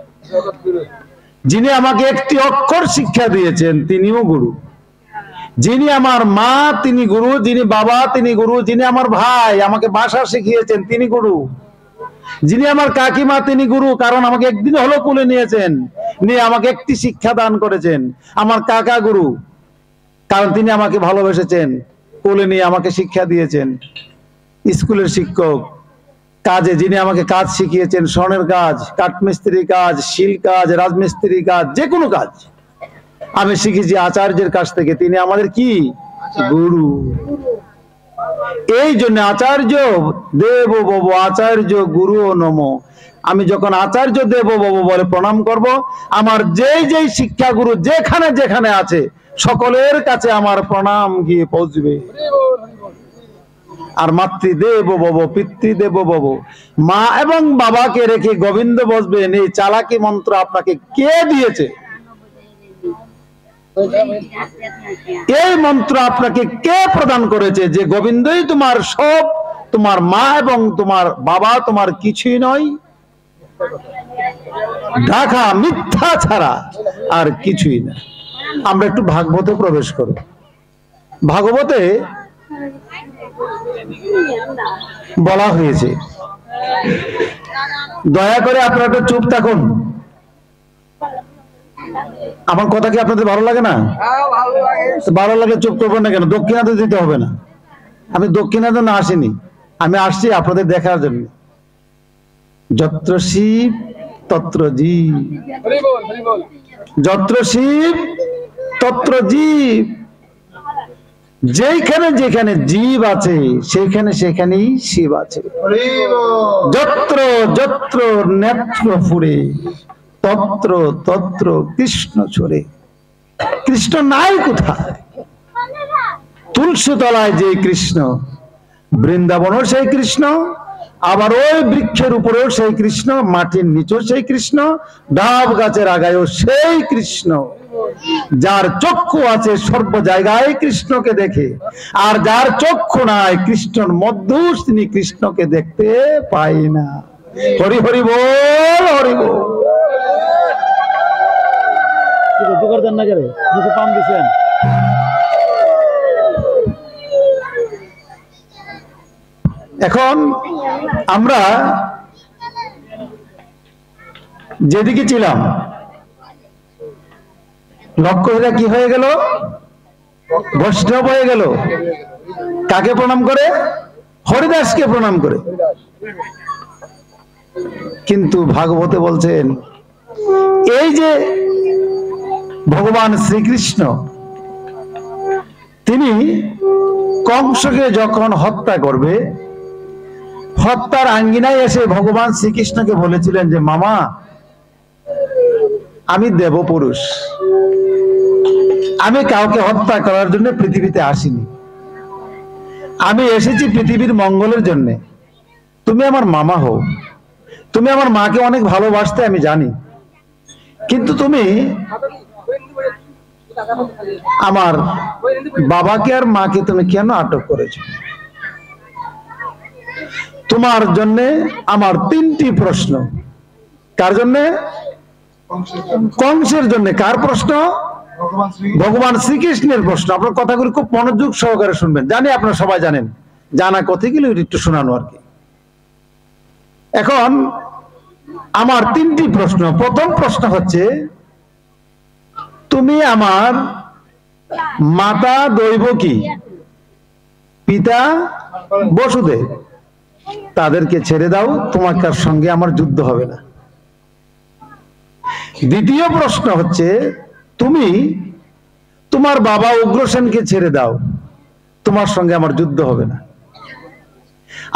Speaker 1: যিনি আমাকে একটি অক্ষর শিক্ষা দিয়েছেন তিনিও গুরু। যিনি আমার মা তিনি গুরু, যিনি বাবা তিনি গুরু, যিনি আমার ভাই আমাকে ভাষা শিখিয়েছেন তিনি গুরু, যিনি আমার কাকিমা তিনি গুরু, কারণ আমাকে একদিন হলো কুলে নিয়েছেন, নিয়ে আমাকে একটি শিক্ষা দান করেছেন। আমার কাকা গুরু, কারণ তিনি আমাকে ভালোবেসেছেন, কোলে নিয়ে আমাকে শিক্ষা দিয়েছেন। স্কুলের শিক্ষক, কাজে যিনি আমাকে কাজ শিখিয়েছেন, স্বর্ণের কাজ, কাঠমিস্ত্রি কাজ, শিল কাজ, রাজমিস্ত্রি কাজ, যে কোনো কাজ আমি শিখেছি আচার্যের কাছ থেকে, তিনি আমাদের কি? গুরু। এই জন্য আচার্য দেব ভব, আচার্য গুরু নম। আমি যখন আচার্য দেব ভব বলে প্রণাম করব, আমার যেই যেই শিক্ষা গুরু যেখানে যেখানে আছে সকলের কাছে আমার প্রণাম গিয়ে পৌঁছবে। আর মাতৃদেব ভব, পিতৃদেব ভব, মা এবং বাবাকে রেখে গোবিন্দ বসবেন, এই চালাকি মন্ত্র আপনাকে কে দিয়েছে? এই মন্ত্র আপনাকে কে প্রদান করেছে যে গোবিন্দই তোমার সব, তোমার মা এবং তোমার বাবা তোমার কিছুই নয়? ঢাকা মিথ্যা ছাড়া আর কিছুই না। আমরা একটু ভাগবতে প্রবেশ করব। ভাগবতে বলা হয়েছে, দয়া করে আপনারা একটু চুপ থাকুন। আমার কথা কি আপনাদের ভালো লাগে না? ভালো লাগে, চুপ করবেন না কেন? দক্ষিণা তো দিতে হবে না। আমি দক্ষিণা জন্য আসিনি, আমি আসছি আপনাদের দেখার জন্য। যত্র শিব তত্র জীব, যত্র শিব তত্র জীব। যেখানে যেখানে জীব আছে সেখানে সেখানেই শিব আছে। যত্র যত্র নেত্র ফুরে তত্র তত্র কৃষ্ণ ছড়ে। কৃষ্ণ নাই কোথায়? তুলসী তলায় যে কৃষ্ণ, বৃন্দাবনও সেই কৃষ্ণ, আবার ওই বৃক্ষের উপরেও সেই কৃষ্ণ, মাটির নিচেও সেই কৃষ্ণ, ডাব গাছের আগায়ও সেই কৃষ্ণ। যার চক্ষু আছে সর্ব জায়গায় কৃষ্ণকে দেখে, আর যার চক্ষু নাই কৃষ্ণর মধ্যেও তিনি কৃষ্ণকে দেখতে পাই না। হরি হরি বল, হরি বল। এখন আমরা যেদিকে ছিলাম, লক্ষ্যটা কি হয়ে গেল? বৈষ্ণব হয়ে গেল। কাকে প্রণাম করে? হরিদাসকে প্রণাম করে। কিন্তু ভাগবতে বলছেন এই যে ভগবান শ্রীকৃষ্ণ তিনি কংসকে যখন হত্যা করবে, হত্যার আঙ্গিনায় এসে ভগবান শ্রীকৃষ্ণকে বলেছিলেন যে মামা আমি দেবপুরুষ, আমি কাউকে হত্যা করার জন্য পৃথিবীতে আসিনি, আমি এসেছি পৃথিবীর মঙ্গলের জন্য। তুমি আমার মামা হও, তুমি আমার মাকে অনেক ভালোবাসতে আমি জানি, কিন্তু তুমি আমার বাবাকে আর মাকে তুমি কেন আটক করেছো? তোমার জন্য আমার 3টি প্রশ্ন। কার জন্য? কংসের জন্য। কার প্রশ্ন? ভগবান শ্রীকৃষ্ণের প্রশ্ন। আপনার কথাগুলি খুব মনোযোগ সহকারে শুনবেন, জানি আপনারা সবাই জানেন, জানা কথাগুলো একটু শোনানো আর কি। এখন আমার 3টি প্রশ্ন। প্রথম প্রশ্ন হচ্ছে, তুমি আমার মাতা দৈবকী, পিতা বসুদেব, তাদেরকে ছেড়ে দাও, তোমার সঙ্গে আমার যুদ্ধ হবে না। দ্বিতীয় প্রশ্ন হচ্ছে, তুমি তোমার বাবা উগ্রসেনকে ছেড়ে দাও, তোমার সঙ্গে আমার যুদ্ধ হবে না।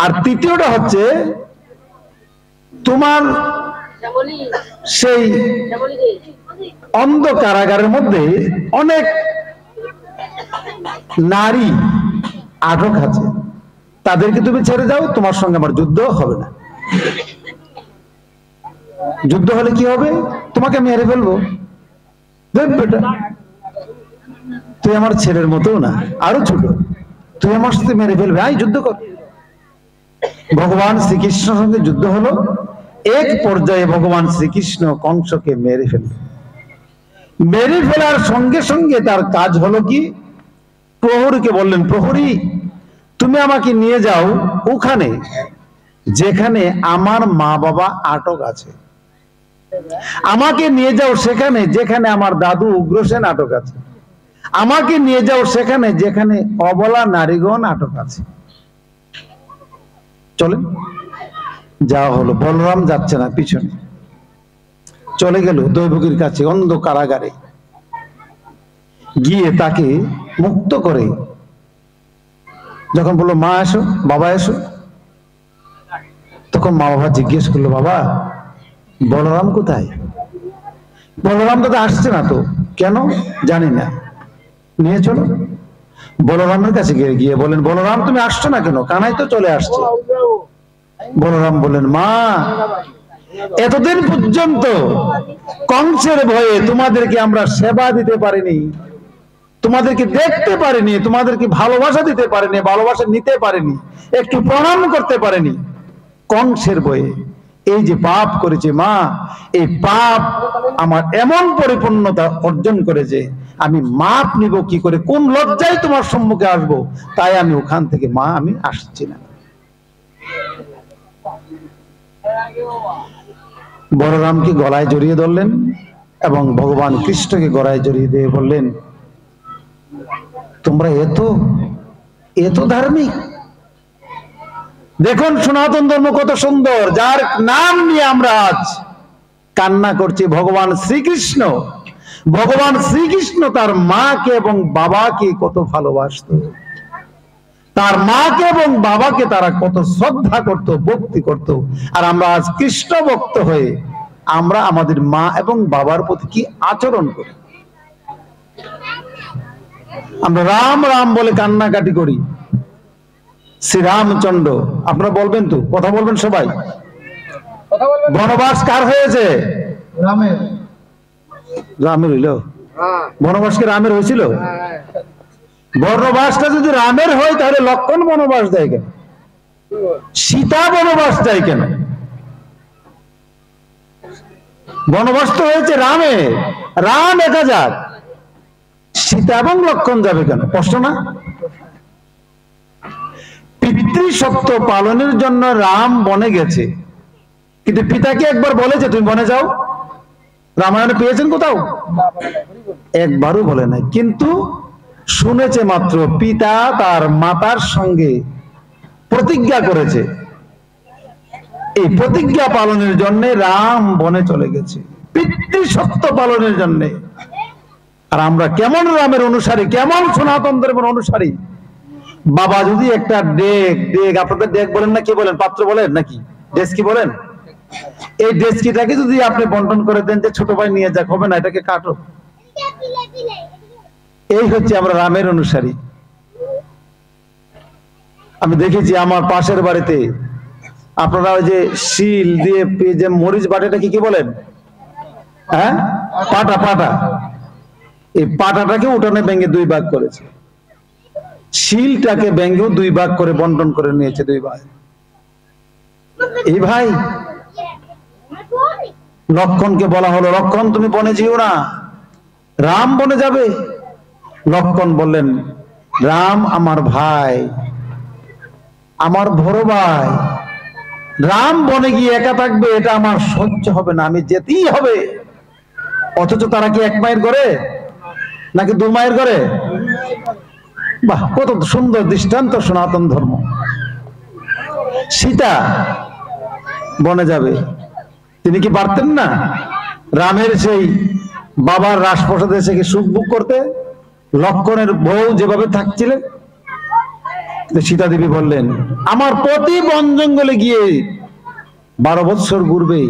Speaker 1: আর তৃতীয়টা হচ্ছে, তোমার সেই অন্ধ কারাগারের মধ্যে অনেক নারী আটক আছে, তাদেরকে তুমি ছেড়ে দাও, তোমার সঙ্গে আমার যুদ্ধ হবে না। যুদ্ধ হলে কি হবে? তোমাকে মেরে ফেলবো। দেখ বেটা, তুই আমার ছেলের মতো না, আরো ছোট, তুই আমার সাথে মেরে ফেলবে, আই যুদ্ধ কর। ভগবান শ্রীকৃষ্ণের সঙ্গে যুদ্ধ হলো। এক পর্যায়ে ভগবান শ্রীকৃষ্ণ কংসকে মেরে ফেলল। মেরে ফেলার সঙ্গে সঙ্গে তার কাজ হলো কি, প্রহরীকে বললেন, প্রহরী তুমি আমাকে নিয়ে যাও ওখানে যেখানে আমার মা বাবা আটক আছে, আমাকে নিয়ে যাও সেখানে যেখানে আমার দাদু উগ্রসেন আটক আছে, আমাকে নিয়ে যাও সেখানে যেখানে অবলা নারীগণ আটক আছে। চলে যাওয়া হলো। বলরাম যাচ্ছে না, পিছনে চলে গেল দৈবকীর কাছে, অন্ধ কারাগারে গিয়ে তাকে মুক্ত করে যখন বললো, মা এসো, বাবা এসো, তখন মা বাবা জিজ্ঞেস করলো, বাবা বলরাম কোথায়? বলরাম তো আসছে না তো। কেন? জানি না, নিয়ে চলো। বলরামের কাছে গিয়ে বলেন, বলরাম তুমি আসছো না কেন? কানাই তো চলে আসছে। বলরাম বলেন, মা এতদিন পর্যন্ত কংসের ভয়ে তোমাদেরকে আমরা সেবা দিতে পারিনি, তোমাদেরকে দেখতে পারিনি, তোমাদেরকে ভালোবাসা দিতে পারিনি, ভালোবাসা নিতে পারিনি, একটু প্রণাম করতে পারিনি। কংসের ভয়ে এই যে পাপ করেছে মা, এই পাপ আমার এমন পরিপূর্ণতা অর্জন করেছে, আমি মাপ নিব কি করে, কোন লজ্জায় তোমার সম্মুখে আসবো, তাই আমি ওখান থেকে মা আমি আসছি না। বলরামকে গলায় জড়িয়ে ধরলেন এবং ভগবান কৃষ্ণকে গলায় জড়িয়ে দিয়ে বললেন, তোমরা এত এত ধার্মিক। দেখুন সনাতন ধর্ম কত সুন্দর, যার নাম নিয়ে আমরা আজ কান্না করছি, ভগবান শ্রীকৃষ্ণ। ভগবান শ্রীকৃষ্ণ তার মাকে এবং বাবাকে কত ভালোবাসত, তার মাকে এবং বাবাকে তারা কত শ্রদ্ধা করত, ভক্তি করত। আর আমরা আজ কৃষ্ণ ভক্ত হয়ে আমরা আমাদের মা এবং বাবার প্রতি কি আচরণ করি? আমরা রাম রাম বলে কান্নাকাটি করি। শ্রীরামচন্দ্র, আপনারা বলবেন তো, কথা বলবেন সবাই। বনবাস কার হয়েছে? রামের। রামের হইল? বনবাস কি রামের হয়েছিল? বনবাসটা যদি রামের হয় তাহলে লক্ষণ বনবাস দেয় কেন? সীতা বনবাস দেয় কেন? বনবাস তো হয়েছে রামের, রাম একা যাক, সীতা এবং লক্ষণ যাবে কেন? প্রশ্ন না? পিতৃসত্ব পালনের জন্য রাম বনে গেছে, কিন্তু পিতাকে একবার বলেছে তুমি বনে যাও? রামায়ণে পেয়েছেন কোথাও? একবারও বলে নাই। কিন্তু শুনেছে মাত্র, পিতা তার মাতার সঙ্গে প্রতিজ্ঞা করেছে, এই প্রতিজ্ঞা পালনের জন্য রাম বনে চলে গেছে, পিতৃসত্ব পালনের জন্য। আর আমরা কেমন রামের অনুসারী, কেমন সনাতন ধর্মের অনুসারী। বাবা যদি একটা ডেক, আপনাদের ডেক বলেন না, কি বলেন, পাত্র বলেন নাকি, ডেস্কি বলেন, এই ডেস্কিটাকে যদি আপনি বন্টন করে দেন যে ছোট ভাই নিয়ে যাক, হবে না, এটাকে কাটো। এই হচ্ছে আমরা রামের অনুসারী। আমি দেখেছি আমার পাশের বাড়িতে আপনারা ওই যে শিল দিয়ে যে মরিচ বাটাটা কি বলেন, হ্যাঁ, পাটা পাটা, এই পাটাটাকে উঠানে ভেঙে দুই ভাগ করেছে, শিলটাকে ভেঙেও দুই ভাগ করে বন্টন করে নিয়েছে দুই ভাই। এই ভাই লক্ষণকে বলা হলো, লক্ষণ তুমি বনে যেও না, রাম বনে যাবে। লক্ষণ বললেন, রাম আমার ভাই, আমার বড় ভাই, রাম বনে গিয়ে একা থাকবে এটা আমার সহ্য হবে না, আমি যেতেই হবে। অথচ তারা কি এক মায়ের ঘরে নাকি দু মায়ের ঘরে? বাহ, কত সুন্দর দৃষ্টান্ত সনাতন ধর্ম। সীতা বনে যাবে, তিনি কি পারতেন না রামের সেই বাবার রাজপ্রাসাদে এসে কি সুখ ভোগ করতে? লক্ষণের বউ যেভাবে থাকছিলেন, সীতা দেবী বললেন, আমার প্রতি বন জঙ্গলে গিয়ে 12 বৎসর ঘুরবে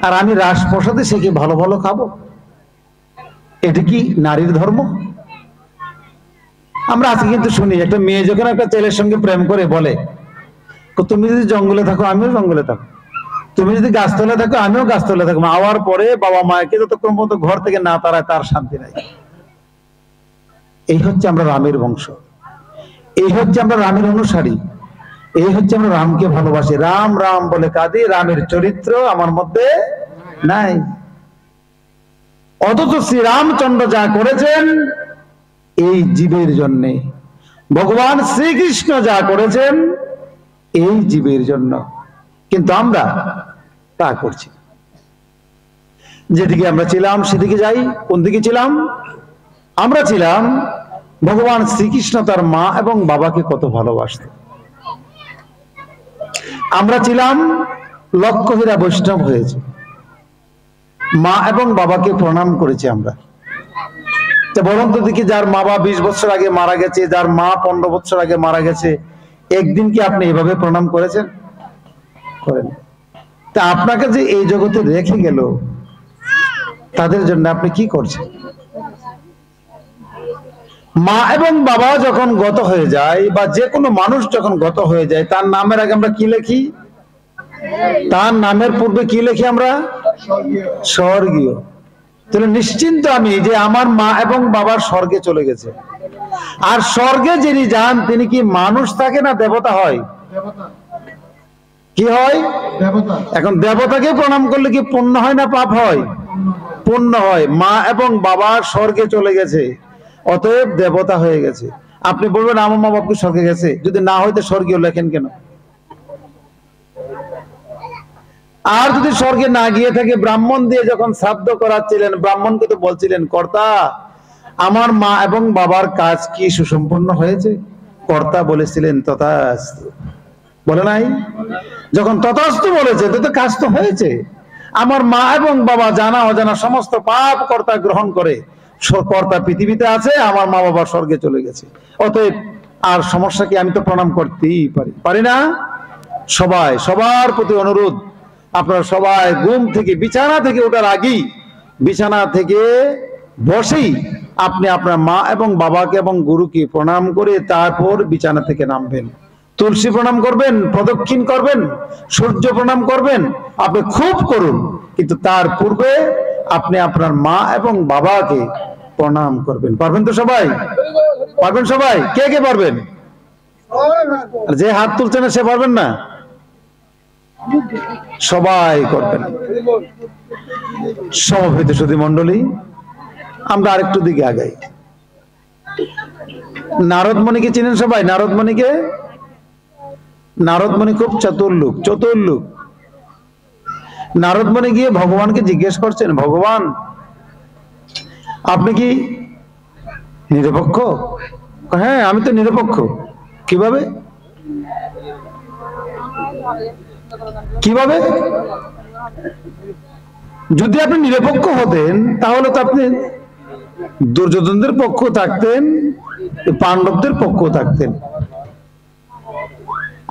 Speaker 1: আর আমি রাজপ্রাসাদে সে কি ভালো ভালো খাবো? এটা কি নারীর ধর্ম? আমরা আজকে কিন্তু শুনি একটা মেয়ে যখন একটা ছেলের সঙ্গে প্রেম করে বলে, তুমি যদি জঙ্গলে থাকো আমিও জঙ্গলে থাকো, তুমি যদি গাছতলায় থাকো আমিও গাছতলায় থাকবো। আওয়ার পরে বাবা মাকে যতক্ষণ পর্যন্ত ঘর থেকে না তাড়ায় তার শান্তি নাই। এই হচ্ছে আমরা রামের বংশ, এই হচ্ছে আমরা রামের অনুসারী, এই হচ্ছে আমরা রামকে ভালোবাসি। রাম রাম বলে কাঁদি, রামের চরিত্র আমার মধ্যে নাই। অথচ শ্রী রামচন্দ্র যা করেছেন এই জীবের জন্য, ভগবান শ্রীকৃষ্ণ যা করেছেন এই জীবের জন্য, কিন্তু আমরা তা করছি। যেদিকে আমরা ছিলাম সেদিকে যাই। কোন দিকে ছিলাম? আমরা ছিলাম ভগবান শ্রীকৃষ্ণ তার মা এবং বাবাকে কত ভালোবাসত। আমরা ছিলাম লক্ষ্যহীরা বৈষ্ণব হয়েছে, মা এবং বাবাকে প্রণাম করেছি আমরা। বরং তো দেখি যার মা বাবা 20 বছর আগে মারা গেছে, যার মা 15 বছর আগে মারা গেছে, একদিন কি আপনি এভাবে প্রণাম করেছেন? করেন। তা আপনাকে যে এই জগতে রেখে গেল, তাদের জন্য আপনি কি করছেন? মা এবং বাবা যখন গত হয়ে যায়, বা যে কোনো মানুষ যখন গত হয়ে যায়, তার নামের আগে আমরা কি লিখি? তার নামের পূর্বে কি লিখি আমরা? স্বর্গীয়। তাহলে নিশ্চিন্ত আমি যে আমার মা এবং বাবার স্বর্গে চলে গেছে। আর স্বর্গে যিনি যান তিনি কি মানুষ থাকে না দেবতা হয়? কি হয়? এখন দেবতাকে প্রণাম করলে কি পুণ্য হয় না পাপ হয়? পুণ্য হয়। মা এবং বাবা স্বর্গে চলে গেছে, অতএব দেবতা হয়ে গেছে। আপনি বলবেন আমার মা বাবা কি স্বর্গে গেছে? যদি না হয়তো স্বর্গীয় লেখেন কেন? আর যদি স্বর্গে না গিয়ে থাকে, ব্রাহ্মণ দিয়ে যখন শ্রাদ্ধ করাচ্ছিলেন, ব্রাহ্মণকে তো বলছিলেন, কর্তা আমার মা এবং বাবার কাজ কি সুসম্পন্ন হয়েছে? কর্তা বলেছিলেন তথাস্তু। বলে নাই? যখন তথাস্তু বলেছে তো কাজ তো হয়েছে। আমার মা এবং বাবা জানা অজানা সমস্ত পাপ কর্তা গ্রহণ করে, কর্তা পৃথিবীতে আছে, আমার মা বাবা স্বর্গে চলে গেছে। অতএব আর সমস্যা কি? আমি তো প্রণাম করতেই পারি না? সবাই, সবার প্রতি অনুরোধ, আপনারা সবাই ঘুম থেকে বিছানা থেকে ওঠার আগেই, বিছানা থেকে বসেই আপনি আপনার মা এবং বাবাকে এবং গুরুকে প্রণাম করে তারপর বিছানা থেকে নামবেন। তুলসী প্রণাম করবেন, প্রদক্ষিণ করবেন, সূর্য প্রণাম করবেন, আপনি খুব করুন, কিন্তু তার পূর্বে আপনি আপনার মা এবং বাবাকে প্রণাম করবেন। পারবেন তো সবাই? পারবেন সবাই? কে কে পারবেন? আর যে হাত তুলছে না সে পারবেন না? সবাই করবেন। সমবেত সুধী মণ্ডলী, আমরা আরেকটু দিকে আগাই। নারদমণিকে চিনেন সবাই? নারদমণিকে? নারদমণি খুব চতুর লোক। নারদমণি গিয়ে ভগবানকে জিজ্ঞেস করছেন, ভগবান আপনি কি নিরপেক্ষ? হ্যাঁ আমি তো নিরপেক্ষ। কিভাবে? কিভাবে? যদি আপনি নিরপেক্ষ হতেন তাহলে তো আপনি দুর্যোধনদের পক্ষ থাকতেন, পাণ্ডবদের পক্ষ থাকতেন।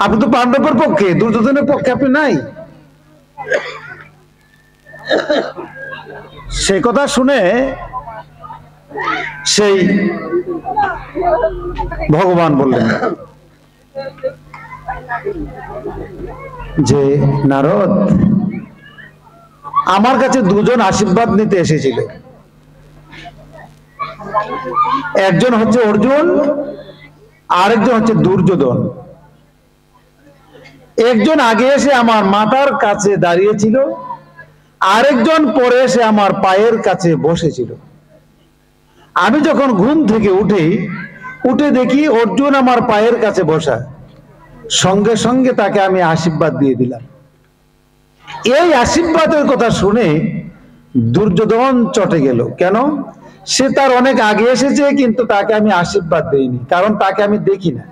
Speaker 1: আপনি তো পাণ্ডবের পক্ষে, দুর্যোধনের পক্ষে আপনি নাই। সেই কথা শুনে সেই ভগবান বললেন যে নারদ, আমার কাছে দুজন আশীর্বাদ নিতে এসেছিল, একজন হচ্ছে অর্জুন, আরেকজন হচ্ছে দুর্যোধন। একজন আগে এসে আমার মাথার কাছে দাঁড়িয়েছিল, আরেকজন পরে এসে আমার পায়ের কাছে বসেছিল। আমি যখন ঘুম থেকে উঠে দেখি অর্জুন আমার পায়ের কাছে বসা, সঙ্গে সঙ্গে তাকে আমি আশীর্বাদ দিয়ে দিলাম। এই আশীর্বাদের কথা শুনে দুর্যোধন চটে গেল। কেন? সে তার অনেক আগে এসেছে, কিন্তু তাকে আমি আশীর্বাদ দেইনি, কারণ তাকে আমি দেখি না।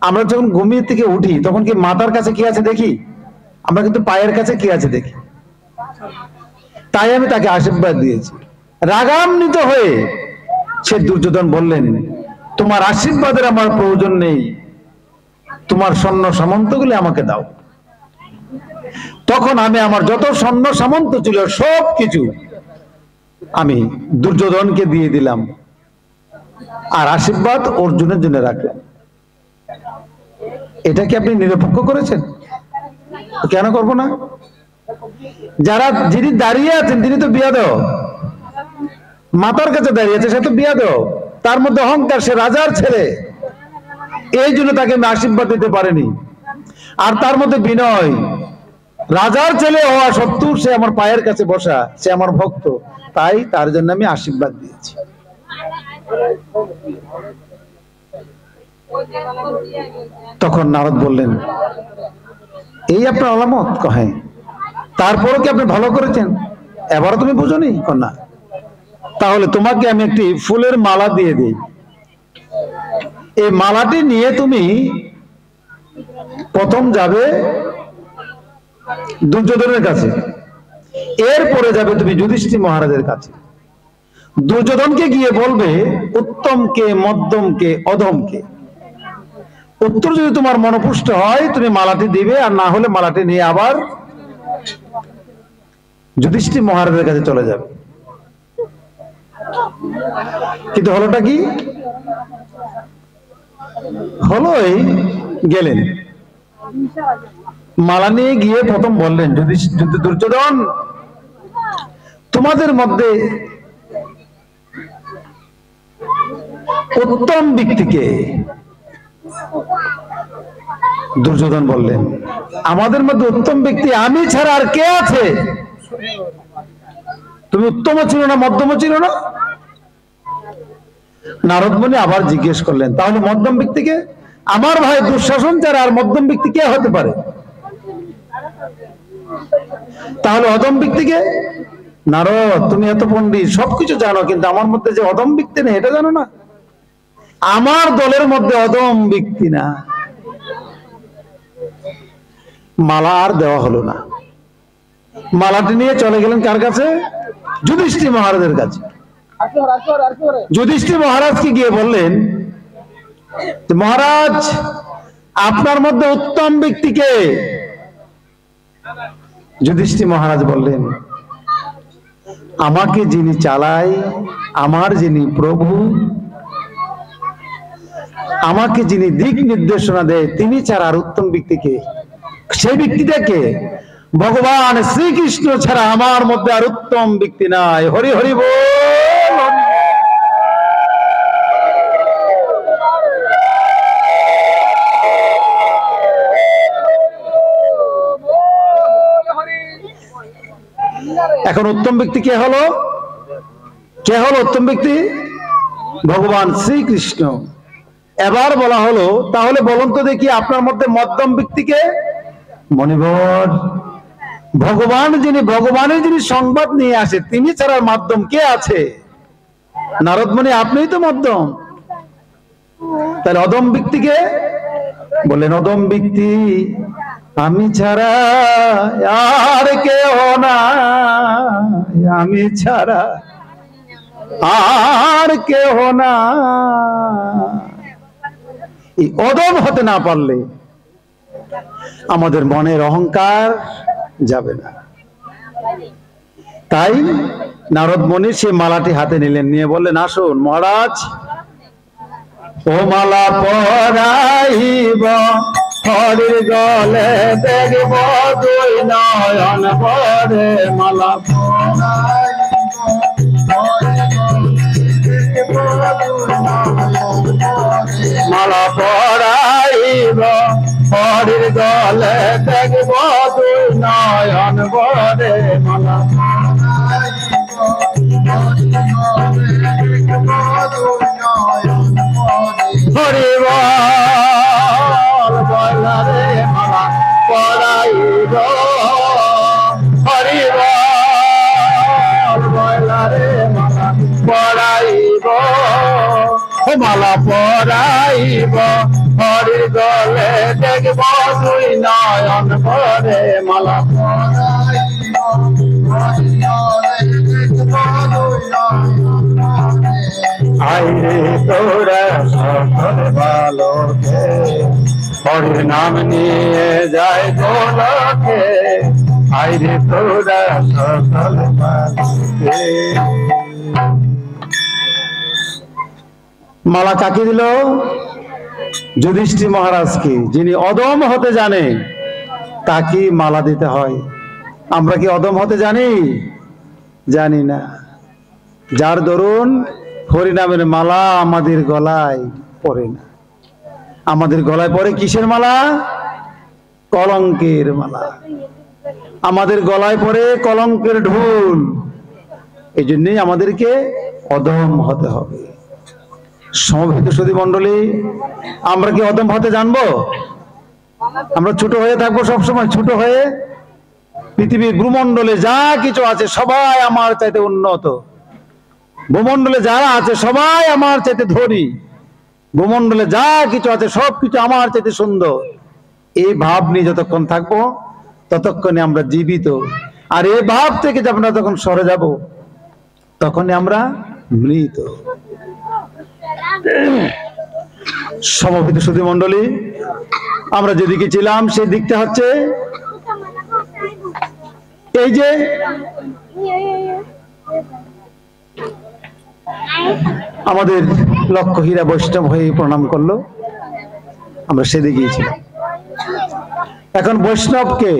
Speaker 1: আমরা যখন ঘুমিয়ে থেকে উঠি তখন কি মাথার কাছে কি আছে দেখি? আমরা কিন্তু পায়ের কাছে কি আছে দেখি। তাই আমি তাকে আশীর্বাদ দিয়েছি। রাগান্বিত হয়ে সে দুর্যোধন বললেন, তোমার আশীর্বাদের আমার প্রয়োজন নেই, তোমার সৈন্য সামন্তগুলি আমাকে দাও। তখন আমি আমার যত সৈন্য সামন্ত ছিল সব কিছু আমি দুর্যোধনকে দিয়ে দিলাম, আর আশীর্বাদ অর্জুনের জন্য রাখলাম। এটা কি আপনি নিরপেক্ষ করেছেন? কেন করব না? যিনি দাঁড়িয়ে আছেন তিনি তো বিয়াদব, মাতার কাছে দাঁড়িয়ে আছে, সে তো বিয়াদব, তার মধ্যে অহংকার, সে রাজার ছেলে, এই জন্য তাকে আমি আশীর্বাদ দিতে পারিনি। আর তার মধ্যে বিনয়, রাজার ছেলে হওয়া সত্ত্বেও সে আমার পায়ের কাছে বসা, সে আমার ভক্ত, তাই তার জন্য আমি আশীর্বাদ দিয়েছি। তখন নারদ বললেন, এই আপনার আলামত? কহে, তারপরও কি আপনি ভালো করেছেন? এবারও তুমি বুঝোনি? না, তাহলে তোমাকে আমি একটি ফুলের মালা দিয়ে দিই, এই মালাটি নিয়ে তুমি প্রথম যাবে দুর্যোধনের কাছে, এরপরে যাবে তুমি যুধিষ্ঠির মহারাজের কাছে। দুর্যোধনকে গিয়ে বলবে উত্তমকে, মধ্যমকে, অধমকে। উত্তর যদি তোমার মনপুষ্ট হয় তুমি মালাটি দিবে, আর না হলে মালাটি নিয়ে আবার যুধিষ্ঠির মহারাজের কাছে চলে যাবে। কিন্তু হলোটা কি? হলোই গেলেন, মালা নিয়ে গিয়ে প্রথম বললেন, দুর্যোধন, তোমাদের মধ্যে উত্তম ব্যক্তিকে? দুর্যোধন বললেন, আমাদের মধ্যে উত্তম ব্যক্তি আমি ছাড়া আর কে আছে? তুমি উত্তমও ছিল না, মধ্যমও ছিল না। নারদ মুনি আবার জিজ্ঞেস করলেন, তাহলে মধ্যম ব্যক্তিকে? আমার ভাই দুঃশাসন ছাড়া আর মধ্যম ব্যক্তি কে হতে পারে? তাহলে অধম ব্যক্তিকে? নারদ, তুমি এত পণ্ডিত, সবকিছু জানো, কিন্তু আমার মধ্যে যে অধম ব্যক্তি নেই এটা জানো না? আমার দলের মধ্যে অধম ব্যক্তি না। মালা আর দেওয়া হলো না। মালাটি নিয়ে চলে গেলেন কার কাছে? যুধিষ্ঠির মহারাজের কাছে। যুধিষ্ঠির মহারাজকে গিয়ে বললেন, মহারাজ, আপনার মধ্যে উত্তম ব্যক্তিকে? যুধিষ্ঠির মহারাজ বললেন, আমাকে যিনি চালায়, আমার যিনি প্রভু, আমাকে যিনি দিক নির্দেশনা দেয়, তিনি ছাড়া আর উত্তম ব্যক্তিকে? সেই ব্যক্তিটাকে? ভগবান শ্রীকৃষ্ণ ছাড়া আমার মধ্যে আর উত্তম ব্যক্তি নাই। হরি হরি বল। এখন উত্তম ব্যক্তি কে হলো? কে হলো উত্তম ব্যক্তি? ভগবান শ্রীকৃষ্ণ। এবার বলা হলো, তাহলে বলুন তো দেখি আপনার মধ্যে মধ্যম ব্যক্তিকে? মণিবর, ভগবানের যিনি সংবাদ নিয়ে আসে তিনি ছাড়া মাধ্যম কে আছে? নারদ মুনি, আপনিই তো মধ্যম। তাহলে অধম ব্যক্তিকে? বললেন, অধম ব্যক্তি আমি ছাড়া আর কেউ না, আমি ছাড়া আর কেউ না। এই অধম হতে না পারলে আমাদের মনের অহংকার যাবে না। তাই নারদ মুনি সে মালাটি হাতে নিলেন, নিয়ে বললেন, আসুন মহারাজ, ও মালা পরাইব হরির গলে দেখব দুই নয়ন ভরে, মালা মালা পরাইব হরির গলে দেখব দুই নয়ন ভরে, মালা হরি বল বলা রে মালা পরাইব, হরি বল বলা রে মালা পরাইব, মালা পরাইব হরির গলে দেখব দুই নয়ন ভরে, মালা আইরে তোরা সকল ভালোকে হরির নাম নিয়ে যায় গোলকে, আইরে তোরা সকল ভালোকে। মালা কাকে দিল? যুধিষ্ঠির মহারাজকে, যিনি অদম হতে জানে তাকে মালা দিতে হয়। আমরা কি অদম হতে জানি? জানি না। যার দরুন হরিনামের মালা আমাদের গলায় পড়ে না। আমাদের গলায় পড়ে কিসের মালা? কলঙ্কের মালা। আমাদের গলায় পড়ে কলঙ্কের ঢোল। এই জন্যই আমাদেরকে অদম হতে হবে। সমবেত সুধী মণ্ডলী, আমরা কি অদম হতে জানবো? আমরা ছোট হয়ে থাকবো সবসময়, ছোট হয়ে পৃথিবীর ভূমণ্ডলে যা কিছু আছে সবাই আমার চাইতে উন্নত, ভূমণ্ডলে যারা আছে সবাই আমার চাইতে ধনী, ভূমণ্ডলে যা কিছু আছে সবকিছু আমার চাইতে সুন্দর, এই ভাব নিয়ে যতক্ষণ থাকবো ততক্ষণে আমরা জীবিত। আর এই ভাব থেকে আমরা যখন সরে যাব তখনই আমরা মৃত। সমবেত সুধী মণ্ডলী, আমরা যেদিকে ছিলাম সেই দিকটা হচ্ছে এই যে আমাদের লক্ষ্য হীরা বৈষ্ণব হয়ে প্রণাম করলো, আমরা সেদিকেই ছিলাম। এখন বৈষ্ণবকে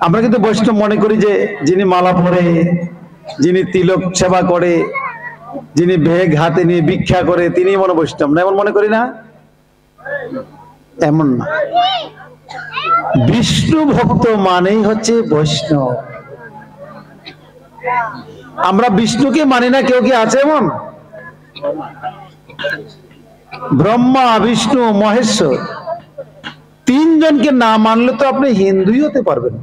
Speaker 1: আমরা কিন্তু বৈষ্ণব মনে করি যে যিনি মালা পরে, যিনি তিলক সেবা করে, যিনি ভেগ হাতে নিয়ে ভিক্ষা করে তিনি মনে বৈষ্ণব না, এমন মনে করি না? এমন না। বিষ্ণু ভক্ত মানেই হচ্ছে বৈষ্ণব। আমরা বিষ্ণুকে মানি না, কেউ কি আছে এমন? ব্রহ্মা, বিষ্ণু, মহেশ্বর, তিনজনকে না মানলে তো আপনি হিন্দুই হতে পারবেন।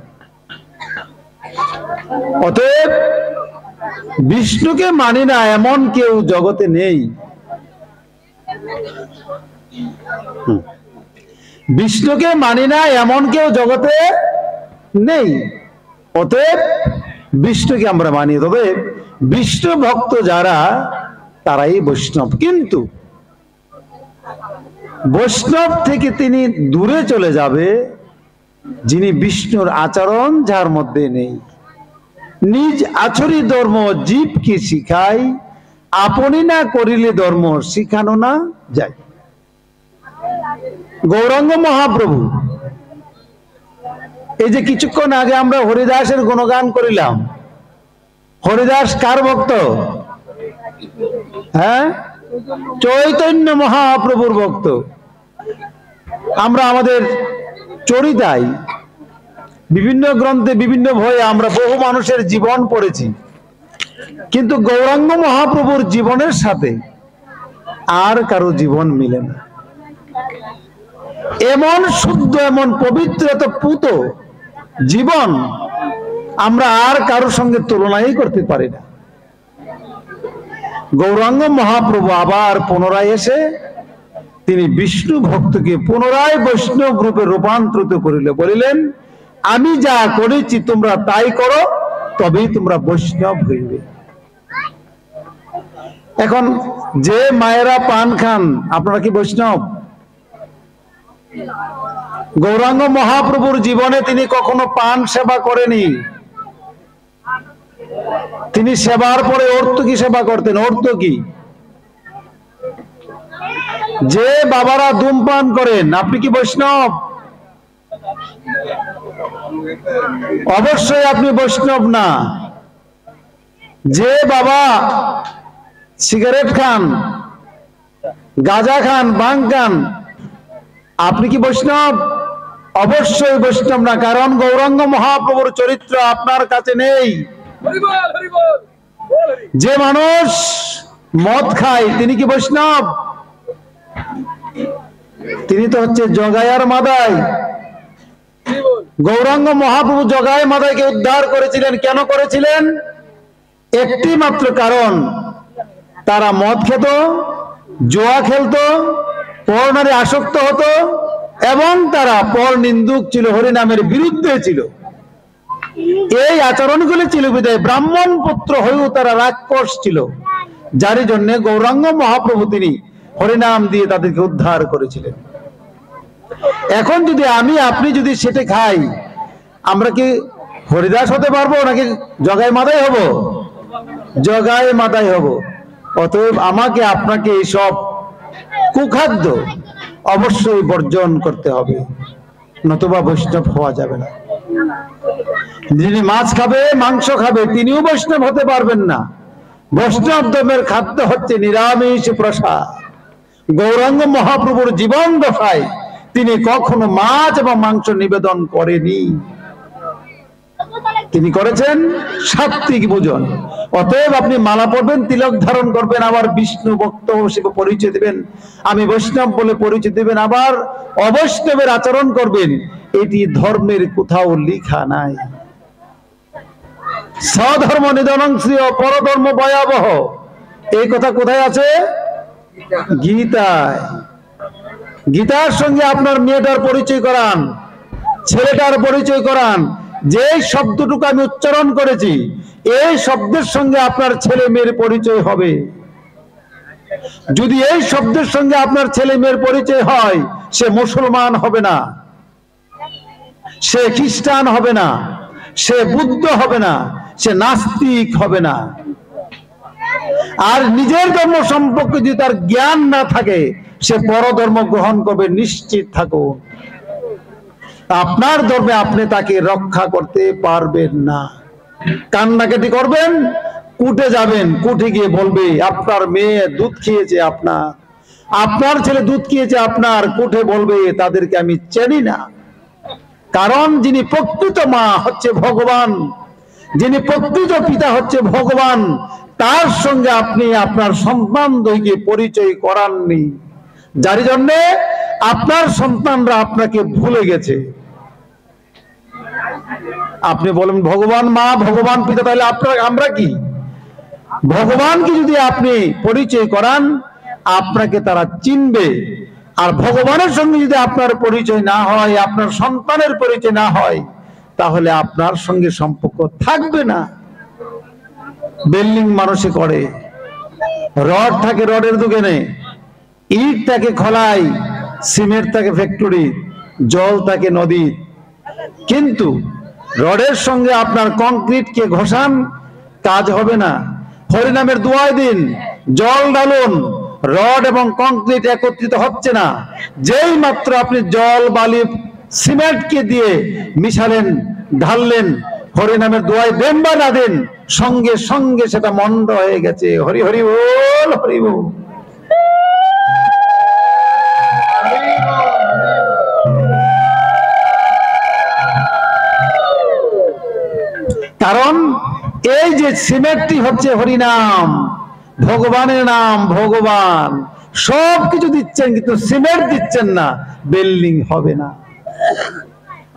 Speaker 1: অতএব বিষ্ণুকে মানি না এমন কেউ জগতে নেই। বিষ্ণুকে মানি না এমন কেউ জগতে নেই। অতএব বিষ্ণুকে আমরা মানি। তবে বিষ্ণু ভক্ত যারা তারাই বৈষ্ণব। কিন্তু বৈষ্ণব থেকে তিনি দূরে চলে যাবে যিনি বিষ্ণুর আচরণ যার মধ্যে নেই। নিজ আচরি ধর্ম জীবকে শিখায়, আপনি না করিলে ধর্ম শিখানো না যায়। গৌরাঙ্গ মহাপ্রভু, এই যে কিছুক্ষণ আগে আমরা হরিদাসের গুণগান করিলাম, হরিদাস কার ভক্ত? হ্যাঁ, চৈতন্য মহাপ্রভুর ভক্ত। আমরা আমাদের চরিতায় বিভিন্ন গ্রন্থে বিভিন্ন ভয়ে আমরা বহু মানুষের জীবন পড়েছি, কিন্তু গৌরাঙ্গ মহাপ্রভুর জীবনের সাথে আর কারো জীবন মিলে না। এমন শুদ্ধ, এমন পবিত্র, এত পুত জীবন আমরা আর কারোর সঙ্গে তুলনাই করতে পারি না। গৌরাঙ্গ মহাপ্রভু আবার পুনরায় এসে তিনি বিষ্ণু ভক্তকে পুনরায় বৈষ্ণব রূপে রূপান্তরিত করিলে বলিলেন, আমি যা করেছি তোমরা তাই করো, তবেই তোমরা বৈষ্ণব হইবে। এখন যে মায়েরা পান খান, আপনারা কি বৈষ্ণব? গৌরাঙ্গ মহাপ্রভুর জীবনে তিনি কখনো পান সেবা করেনি, তিনি সেবার পরে অর্থকি সেবা করতেন। অর্থকি যে বাবারা ধূমপান করেন, আপনি কি বৈষ্ণব? অবশ্যই আপনি বৈষ্ণব না। যে বাবা সিগারেট খান, গাঁজা খান, ভাং খান, আপনি কি বৈষ্ণব? অবশ্যই বৈষ্ণব না, কারণ গৌরাঙ্গ মহাপ্রভুর চরিত্র আপনার কাছে নেই। যে মানুষ মদ খায় তিনি কি বৈষ্ণব? তিনি তো হচ্ছে জগায়ার মাদাই। গৌরাঙ্গ মহাপ্রভু জগায় মাদাইকে উদ্ধার করেছিলেন। কেন করেছিলেন? একটি মাত্র কারণ, তারা মদ খেত, জুয়া খেলতো, পরনারী আসক্ত হতো এবং তারা পর নিন্দুক ছিল, হরিনামের বিরুদ্ধে ছিল। এই আচরণগুলি ছিল বিধায় ব্রাহ্মণ পুত্র হয়েও তারা রাক্ষস ছিল, যার জন্য গৌরাঙ্গ মহাপ্রভু তিনি হরিনাম দিয়ে তাদেরকে উদ্ধার করেছিলেন। এখন যদি আমি আপনি যদি সেটা খাই, আমরা কি হরিদাস হতে পারবো নাকি জগায় মাদাই হব? জগায় মাদাই হব। অতএব আমাকে আপনাকে এইসব কুখাদ্য অবশ্যই বর্জন করতে হবে, নতুবা বৈষ্ণব হওয়া যাবে না। যিনি মাছ খাবে, মাংস খাবে, তিনিও বৈষ্ণব হতে পারবেন না। বৈষ্ণব ধর্মের খাদ্য হচ্ছে নিরামিষ প্রসাদ। গৌরাঙ্গ মহাপ্রভুর জীবন দশায় তিনি কখনো মাছ এবং মাংস নিবেদন করেনি। তিনি করেছেন সাত্বিক ভোজন। অতএব আপনি মালা পরবেন, তিলক ধারণ করবেন, আবার বিষ্ণু ভক্ত হিসেবে পরিচয় দিবেন, আমি বৈষ্ণব বলে পরিচয় দিবেন, আবার অবৈষ্ণবের আচরণ করবেন, এটি ধর্মের কোথাও লেখা নাই। স্বধর্ম নিধনং শ্রেয় পরধর্ম ভয়াবহ, এই কথা কোথায় আছে? গীতায়। গীতার সঙ্গে আপনার মেয়েটার পরিচয় করান, ছেলেটার পরিচয় করান। যে শব্দটুকু আমি উচ্চারণ করেছি, এই শব্দের সঙ্গে আপনার ছেলে মেয়ের পরিচয় হবে। যদি এই শব্দের সঙ্গে আপনার ছেলে মেয়ের পরিচয় হয়, সে মুসলমান হবে না, সে খ্রিস্টান হবে না, সে বুদ্ধ হবে না, সে নাস্তিক হবে না। আর নিজের ধর্ম সম্পর্কে যদি তার জ্ঞান না থাকে, সে পরধর্ম গ্রহণ করবে, নিশ্চিত থাকুন। আপনার ধর্মে আপনি তাকে রক্ষা করতে পারবেন না। কান্নাকাটি করবেন, কুটে যাবেন, কুটে গিয়ে বলবে আপনার মেয়ে দুধ খেয়েছে, আপনার ছেলে দুধ খেয়েছে আপনার, কুটে বলবে তাদেরকে আমি চিনি না। কারণ যিনি প্রকৃত মা হচ্ছে ভগবান, যিনি প্রকৃত পিতা হচ্ছে ভগবান, তার সঙ্গে আপনি আপনার সন্তানদ্বয়কে পরিচয় করাননি, যার জন্যে আপনার সন্তানরা আপনাকে ভুলে গেছে। আপনি বলেন ভগবান মা, ভগবান পিতা, তাহলে আমরা কি? ভগবানকে যদি আপনি পরিচয় করান, আপনাকে তারা চিনবে। আর ভগবানের সঙ্গে যদি আপনার পরিচয় না হয়, আপনার সন্তানের পরিচয় না হয়, তাহলে আপনার সঙ্গে সম্পর্ক থাকবে না। বিল্ডিং মানুষে করে, রড থাকে রডের দোকানে, ইট থাকে খোলায়, সিমেন্ট থাকে ফ্যাক্টরি, জল থাকে নদী। কিন্তু রডের সঙ্গে আপনার কংক্রিটকে ঘষান, কাজ হবে না। হরিনামের দোয়াই দিন, জল ঢালুন, রড এবং কংক্রিট একত্রিত হচ্ছে না। যেই মাত্র আপনি জল বালি সিমেন্টকে দিয়ে মিশালেন, ঢাললেন, হরিনামের দোয়াই দেন বা না দেন, সঙ্গে সঙ্গে সেটা মন্ড হয়ে গেছে। হরি হরি বল, হরি বল। কারণ এই যে সিমেন্টটি হচ্ছে হরিনাম, ভগবানের নাম, ভগবান সবকিছু দিচ্ছেন, কিন্তু সিমেন্ট দিচ্ছেন না, বিল্ডিং হবে না।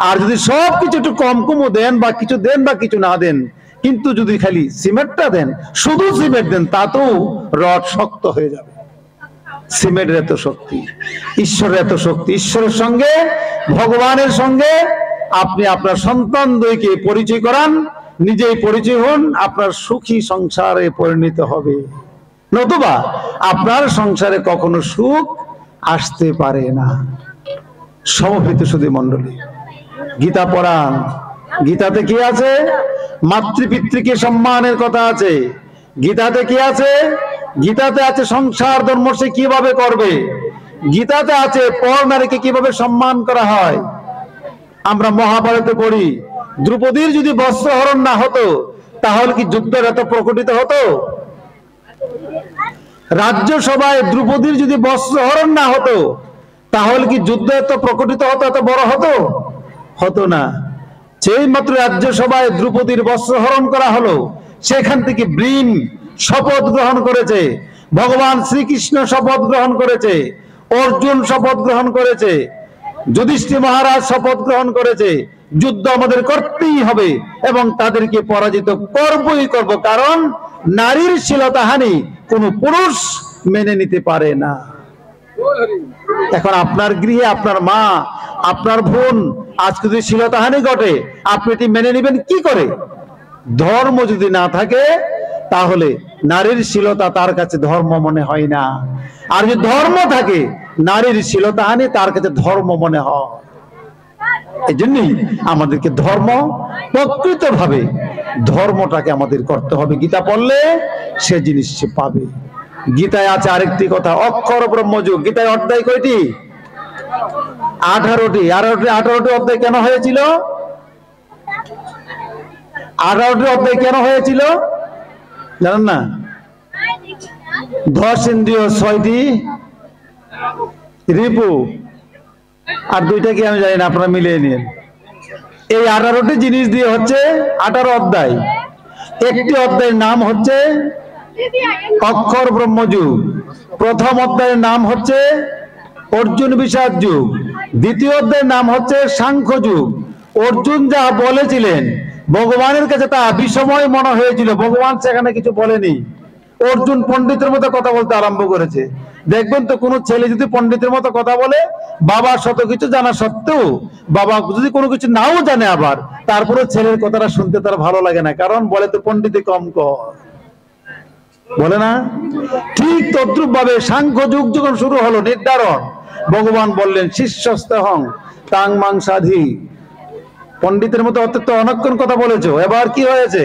Speaker 1: আর যদি সবকিছু একটু কম কমও দেন, বা কিছু দেন বা কিছু না দেন, কিন্তু যদি খালি সিমেন্টটা দেন, শুধু সিমেন্ট দেন, তাতেও রড শক্ত হয়ে যাবে। সিমেন্টের এত শক্তি, ঈশ্বরের এত শক্তি। ঈশ্বরের সঙ্গে, ভগবানের সঙ্গে আপনি আপনার সন্তানদ্বয়কে পরিচয় করান, নিজেই পরিচয় হন, আপনার সুখী সংসারে পরিণত হবে। নতুবা আপনার সংসারে কখনো সুখ আসতে পারে না। সমবেত সুধী মণ্ডলী, গীতা পড়ান। গীতাতে কি আছে? মাতৃপিতৃকে সম্মানের কথা আছে। গীতাতে কি আছে? গীতাতে আছে সংসার ধর্ম সে কিভাবে করবে। গীতাতে আছে পর নারীকে কিভাবে সম্মান করা হয়। আমরা মহাভারতে পড়ি দ্রৌপদীর যদি বস্ত্র হরণ না হতো তাহলে কি যুদ্ধের এত প্রকটিত হতো? রাজ্যসভায় দ্রৌপদীর যদি বস্ত্র হরণ না হতো তাহলে কি যুদ্ধ এত প্রকটিত হতো, এত বড় হতো? হতো না। যেই মাত্র রাজ্যসভায় দ্রৌপদীর বস্ত্র হরণ করা হলো সেখান থেকে বৃণ শপথ গ্রহণ করেছে, ভগবান শ্রীকৃষ্ণ শপথ গ্রহণ করেছে, অর্জুন শপথ গ্রহণ করেছে, যুধিষ্ঠির মহারাজ শপথ গ্রহণ করেছে, যুদ্ধ আমাদের করতেই হবে এবং তাদেরকে পরাজিত করবই করব, কারণ নারীর শ্লীলতাহানি কোনো পুরুষ মেনে নিতে পারে না। এখন আপনার গৃহে আপনার মা, আপনার বোন আজকে যদি শ্লীলতাহানি ঘটে আপনি এটি মেনে নেবেন কি করে? ধর্ম যদি না থাকে তাহলে নারীর শ্লীলতা তার কাছে ধর্ম মনে হয় না, আর যদি ধর্ম থাকে নারীর শ্লীলতাহানি তার কাছে ধর্ম মনে হয়। এই জন্যই আমাদেরকে ধর্ম, প্রকৃতভাবে ধর্মটাকে আমাদের করতে হবে। গীতা পড়লে সে জিনিস সে পাবে। গীতায় আছে আরেকটি কথা, অক্ষর ব্রহ্মযোগ। গীতায় অধ্যায় কয়টি? 18টি। 18টি অধ্যায় কেন হয়েছিল? 18টি অধ্যায় কেন হয়েছিল জানেন না? 10 ইন্দ্রিয়, 6টি রিপু, আর 2টা কি আমি জানি না, আপনারা মিলিয়ে নিন। এই 18টি জিনিস দিয়ে হচ্ছে 18 অধ্যায়। একটি অধ্যায়ের নাম হচ্ছে অক্ষর ব্রহ্মযুগ। প্রথম অধ্যায়ের নাম হচ্ছে অর্জুন বিষাদ যুগ। দ্বিতীয় অধ্যায়ের নাম হচ্ছে সাংখ্য যুগ। অর্জুন যা বলেছিলেন ভগবানের কাছে তা বিষময় মনে হয়েছিল, ভগবান সেখানে কিছু বলেনি। অর্জুন পণ্ডিতের মতো কথা বলতে আরম্ভ করেছে। দেখবেন তো কোন ছেলে যদি পণ্ডিতের মতো কথা বলে, বাবা শত কিছু জানা সত্ত্বেও, বাবা যদি কোনো কিছু নাও জানে আবার তারপরে ছেলের কথাটা শুনতে তার ভালো লাগে না, কারণ বলে তো পণ্ডিতে কম কর, বলে না? ঠিক তদ্রুপ ভাবে সাংখ্য যুগ যখন শুরু হলো, নির্ধারণ, ভগবান বললেন শিষ্যস্তহং তাং মাং সাধি। পণ্ডিতের মতো অত্যন্ত অনক্ষণ কথা বলেছো, এবার কি হয়েছে?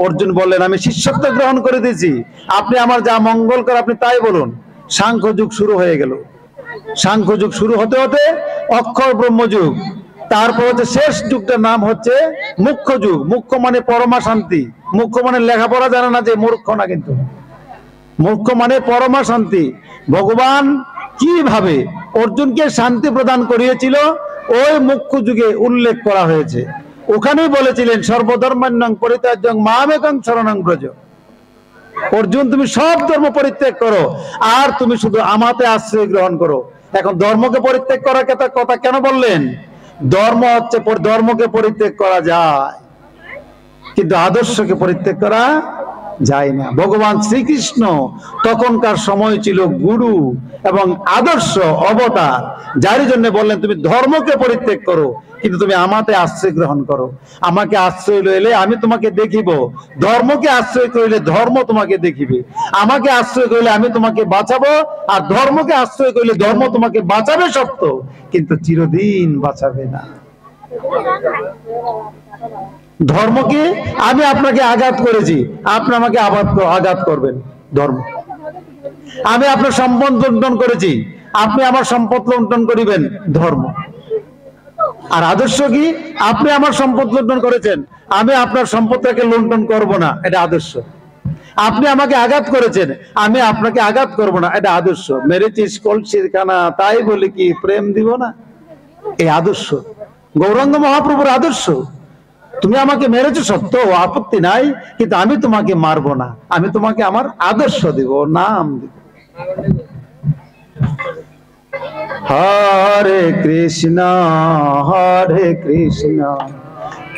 Speaker 1: অর্জুন বললেন আমি শিষ্যত্ব গ্রহণ করে দিয়েছি, আপনি আমার যা মঙ্গল করে আপনি তাই বলুন। সাংখ্য যুগ শুরু হয়ে গেল। সাংখ্য যুগ শুরু হতে হতে অক্ষর ব্রহ্মযুগ, তারপর হচ্ছে শেষ যুগটার নাম হচ্ছে মুখ্য যুগ। মুখ্য মানে পরমা শান্তি। মুখ্য মানে লেখাপড়া জানে না যে মূর্খ না, কিন্তু মুখ্য মানে পরমা শান্তি। ভগবান কিভাবে অর্জুনকে শান্তি প্রদান করিয়েছিল ওই মুখ্য যুগে উল্লেখ করা হয়েছে। ওখানেই বলেছিলেন সর্বধর্মান্যং পরিত্যাজ্যং মামেকং শরণং ব্রজ। অর্জুন তুমি সব ধর্ম পরিত্যাগ করো আর তুমি শুধু আমাতে আশ্রয় গ্রহণ করো। এখন ধর্মকে পরিত্যাগ করার কথা কেন বললেন? ধর্ম হচ্ছে, ধর্মকে পরিত্যাগ করা যায় কিন্তু আদর্শকে পরিত্যাগ করা যায় না। ভগবান শ্রীকৃষ্ণ তখনকার সময় ছিল গুরু এবং আদর্শ অবতার, যার জন্য বললেন তুমি ধর্মকে পরিত্যাগ করো কিন্তু তুমি আমাতে আশ্রয় গ্রহণ করো। আমাকে আশ্রয় লইলে আমি তোমাকে দেখিব, ধর্মকে আশ্রয় করিলে ধর্ম তোমাকে দেখিবে। আমাকে আশ্রয় করিলে আমি তোমাকে বাঁচাবো, আর ধর্মকে আশ্রয় করিলে ধর্ম তোমাকে বাঁচাবে সত্য, কিন্তু চিরদিন বাঁচাবে না। ধর্মকে আমি আপনাকে আঘাত করেছি, আপনি আমাকে আঘাত করবেন। ধর্ম, আমি আপনার সম্পদ লুণ্ঠন করেছি, আপনি আমার সম্পদ লুণ্ঠন করিবেন। ধর্ম। আর আদর্শ কি? আপনি আমার সম্পদ লুণ্ঠন করেছেন, আমি আপনার সম্পদটাকে লুণ্ঠন করব না, এটা আদর্শ। আপনি আমাকে আঘাত করেছেন, আমি আপনাকে আঘাত করব না, এটা আদর্শ। মেরেছিস কলসির কানা, তাই বলে কি প্রেম দিব না? এই আদর্শ গৌরাঙ্গ মহাপ্রভুর আদর্শ। তুমি আমাকে মেরেছো সত্য, আপত্তি নাই, কিন্তু আমি তোমাকে মারবো না, আমি তোমাকে আমার আদর্শ দিব, নাম দিব। হরে কৃষ্ণ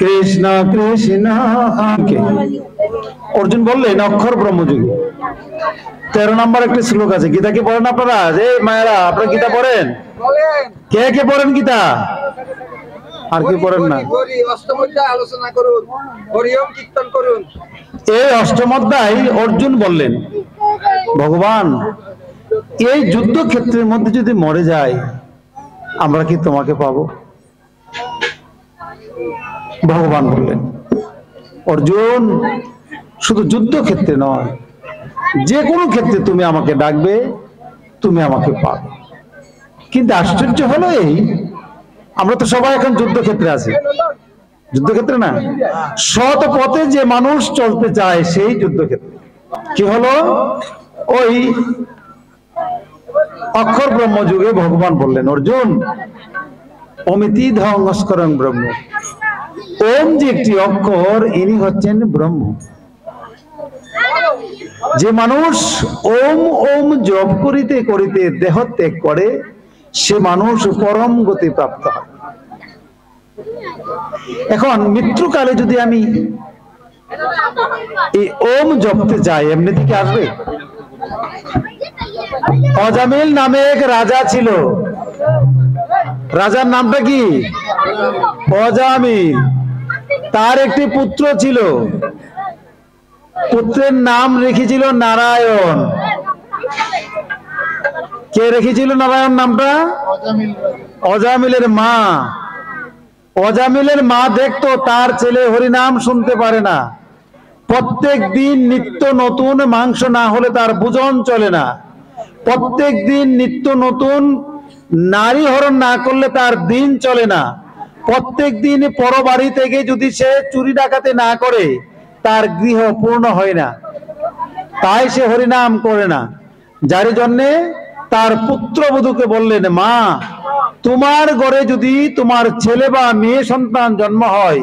Speaker 1: কৃষ্ণ কৃষ্ণ। অর্জুন বললেন অক্ষর ব্রহ্মযুগে 13 নম্বর একটি শ্লোক আছে। গীতা কি পড়েন আপনারা? এই মায়েরা আপনারা গীতা পড়েন? কে কে পড়েন গীতা? আর কি পড়েন না?
Speaker 2: অষ্টম অধ্যায় আলোচনা করুন, হরি ওম কীর্তন করুন।
Speaker 1: এই অষ্টম অধ্যায় অর্জুন বললেন ভগবান এই যুদ্ধক্ষেত্রের মধ্যে যদি মরে যায় আমরা কি তোমাকে পাবো? ভগবান বললেন অর্জুন, শুধু যুদ্ধক্ষেত্রে নয়, যে কোনো ক্ষেত্রে তুমি আমাকে ডাকবে, তুমি আমাকে পাবে। কিন্তু আশ্চর্য হলো এই, আমরা তো সবাই এখন যুদ্ধক্ষেত্রে আছি, যুদ্ধক্ষেত্রে না, সৎ পথে যে মানুষ চলতে চায় সেই যুদ্ধক্ষেত্রে। কি হলো, ওই অক্ষর ব্রহ্ম যুগে ভগবান বললেন, অর্জুন, অমিতি ধংস্করং ব্রহ্ম, ওম যে একটি অক্ষর, ইনি হচ্ছেন ব্রহ্ম। যে মানুষ ওম ওম জপ করিতে করিতে দেহ ত্যাগ করে, সে মানুষ পরম গতি প্রাপ্ত হয়। এখন মৃত্যুকালে যদি আমি এই ওম জপতে যাই, এমনি থেকে আসবে? অজামিল নামে এক রাজা ছিল, রাজার নামটা কি? অজামিল। তার একটি পুত্র ছিল, পুত্রের নাম রেখেছিল নারায়ণ। কে রেখেছিল নারায়ণ নামটা? অজামিলের মা। অজামিলের মা দেখতো তার ছেলে হরিনাম শুনতে পারে না, প্রত্যেক দিন নিত্য নতুন মাংস না হলে তার ভোজন চলে না, প্রত্যেক দিন নিত্য নতুন নারী হরণ না করলে তার দিন চলে না, প্রত্যেক দিন পরবাড়ি থেকে যদি সে চুরি ডাকাতি না করে তার গৃহ পূর্ণ হয় না, তাই সে হরিনাম করে না। যার জন্যে তার পুত্রবধূকে বললেন, মা, তোমার ঘরে যদি তোমার ছেলে বা মেয়ে সন্তান জন্ম হয়,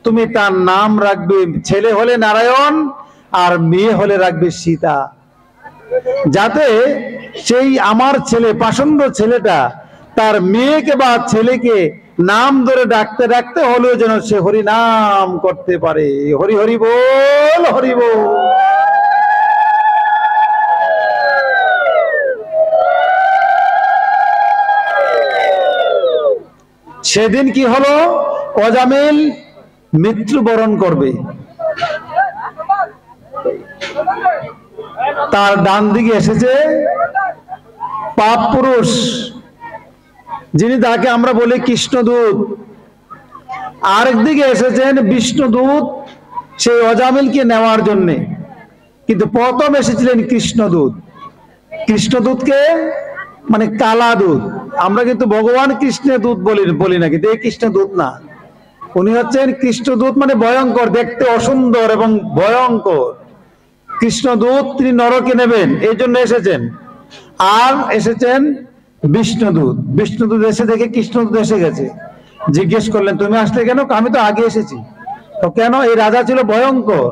Speaker 1: তুমি তার নাম রাখবে, ছেলে হলে নারায়ণ আর মেয়ে হলে রাখবে সীতা, যাতে সেই আমার ছেলে, পাষণ্ড ছেলেটা, তার মেয়েকে বা ছেলেকে নাম ধরে ডাকতে ডাকতে হলেও যেন সে হরি নাম করতে পারে। হরি হরি বল, হরি বল। সেদিন কি হলো, অজামিল মৃত্যুবরণ করবে। তার ডান দিকে এসেছে পাপ পুরুষ, যিনি তাকে আমরা বলি কৃষ্ণদূত। আরেক দিকে এসেছেন বিষ্ণুদূত, সেই অজামিলকে নেওয়ার জন্য। কিন্তু প্রথম এসেছিলেন কৃষ্ণদূত। কৃষ্ণদূতকে মানে কালা দূত। আমরা কিন্তু ভগবান কৃষ্ণের দূত বলি না, কিন্তু এই কৃষ্ণদূত না, উনি হচ্ছেন কৃষ্ণদূত, মানে ভয়ঙ্কর, দেখতে অসুন্দর এবং ভয়ঙ্কর। কৃষ্ণদূত তিনি নরকে নেবেন, এই জন্য এসেছেন। আর এসেছেন বিষ্ণুদূত। বিষ্ণুদূত এসে দেখে কৃষ্ণদূত এসে গেছে, জিজ্ঞেস করলেন, তুমি আসলে কেন? আমি তো আগে এসেছি। তো কেন? এই রাজা ছিল ভয়ঙ্কর,